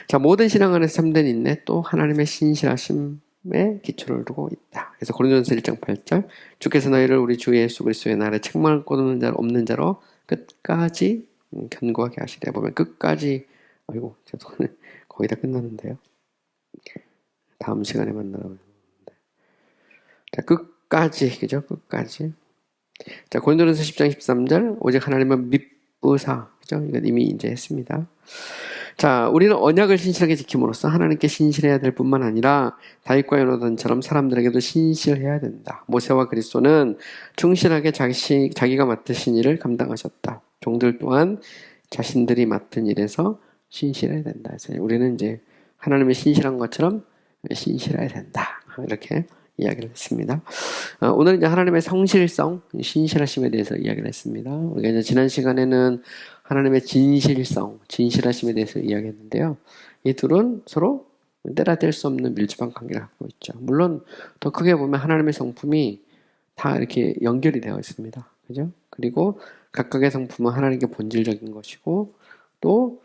자, 모든 신앙 안에서 참된 인내 또 하나님의 신실하심에 기초를 두고 있다. 그래서 고린도전서 1장 8절 주께서 너희를 우리 주 예수 그리스도의 날에 책망을 거두는 자 없는 자로 끝까지 견고하게 하시되 보면 끝까지 아이고 죄송해요. 거의 다 끝났는데요. 다음 시간에 만나라고 했는데 자 끝까지 그죠? 끝까지 자 고린도전서 10장 13절 오직 하나님은 미쁘사 그죠? 이건 이미 이제 했습니다. 자 우리는 언약을 신실하게 지킴으로써 하나님께 신실해야 될 뿐만 아니라 다윗과 요나단처럼 사람들에게도 신실해야 된다. 모세와 그리스도는 충실하게 자기가 맡으신 일을 감당하셨다. 종들 또한 자신들이 맡은 일에서 신실해야 된다. 그래서 우리는 이제 하나님의 신실한 것처럼 신실해야 된다. 이렇게 이야기를 했습니다. 오늘 이제 하나님의 성실성, 신실하심에 대해서 이야기를 했습니다. 우리가 이제 지난 시간에는 하나님의 진실성, 진실하심에 대해서 이야기했는데요. 이 둘은 서로 때라 뗄 수 없는 밀접한 관계를 갖고 있죠. 물론 더 크게 보면 하나님의 성품이 다 이렇게 연결이 되어 있습니다. 그죠? 그리고 각각의 성품은 하나님께 본질적인 것이고 또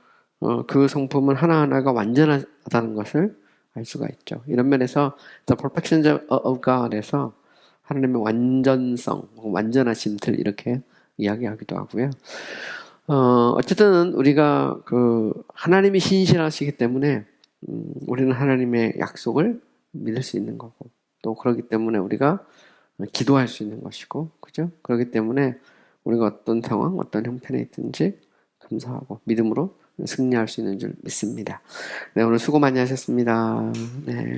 그 성품은 하나하나가 완전하다는 것을 알 수가 있죠. 이런 면에서 The Perfection of God에서 하나님의 완전성, 완전하심들 이렇게 이야기하기도 하고요. 어쨌든 우리가 하나님이 신실하시기 때문에 우리는 하나님의 약속을 믿을 수 있는 거고 또 그렇기 때문에 우리가 기도할 수 있는 것이고 그죠? 그렇기 때문에 우리가 어떤 상황, 어떤 형편에 있든지 감사하고 믿음으로 승리할 수 있는 줄 믿습니다. 네, 오늘 수고 많이 하셨습니다. 네.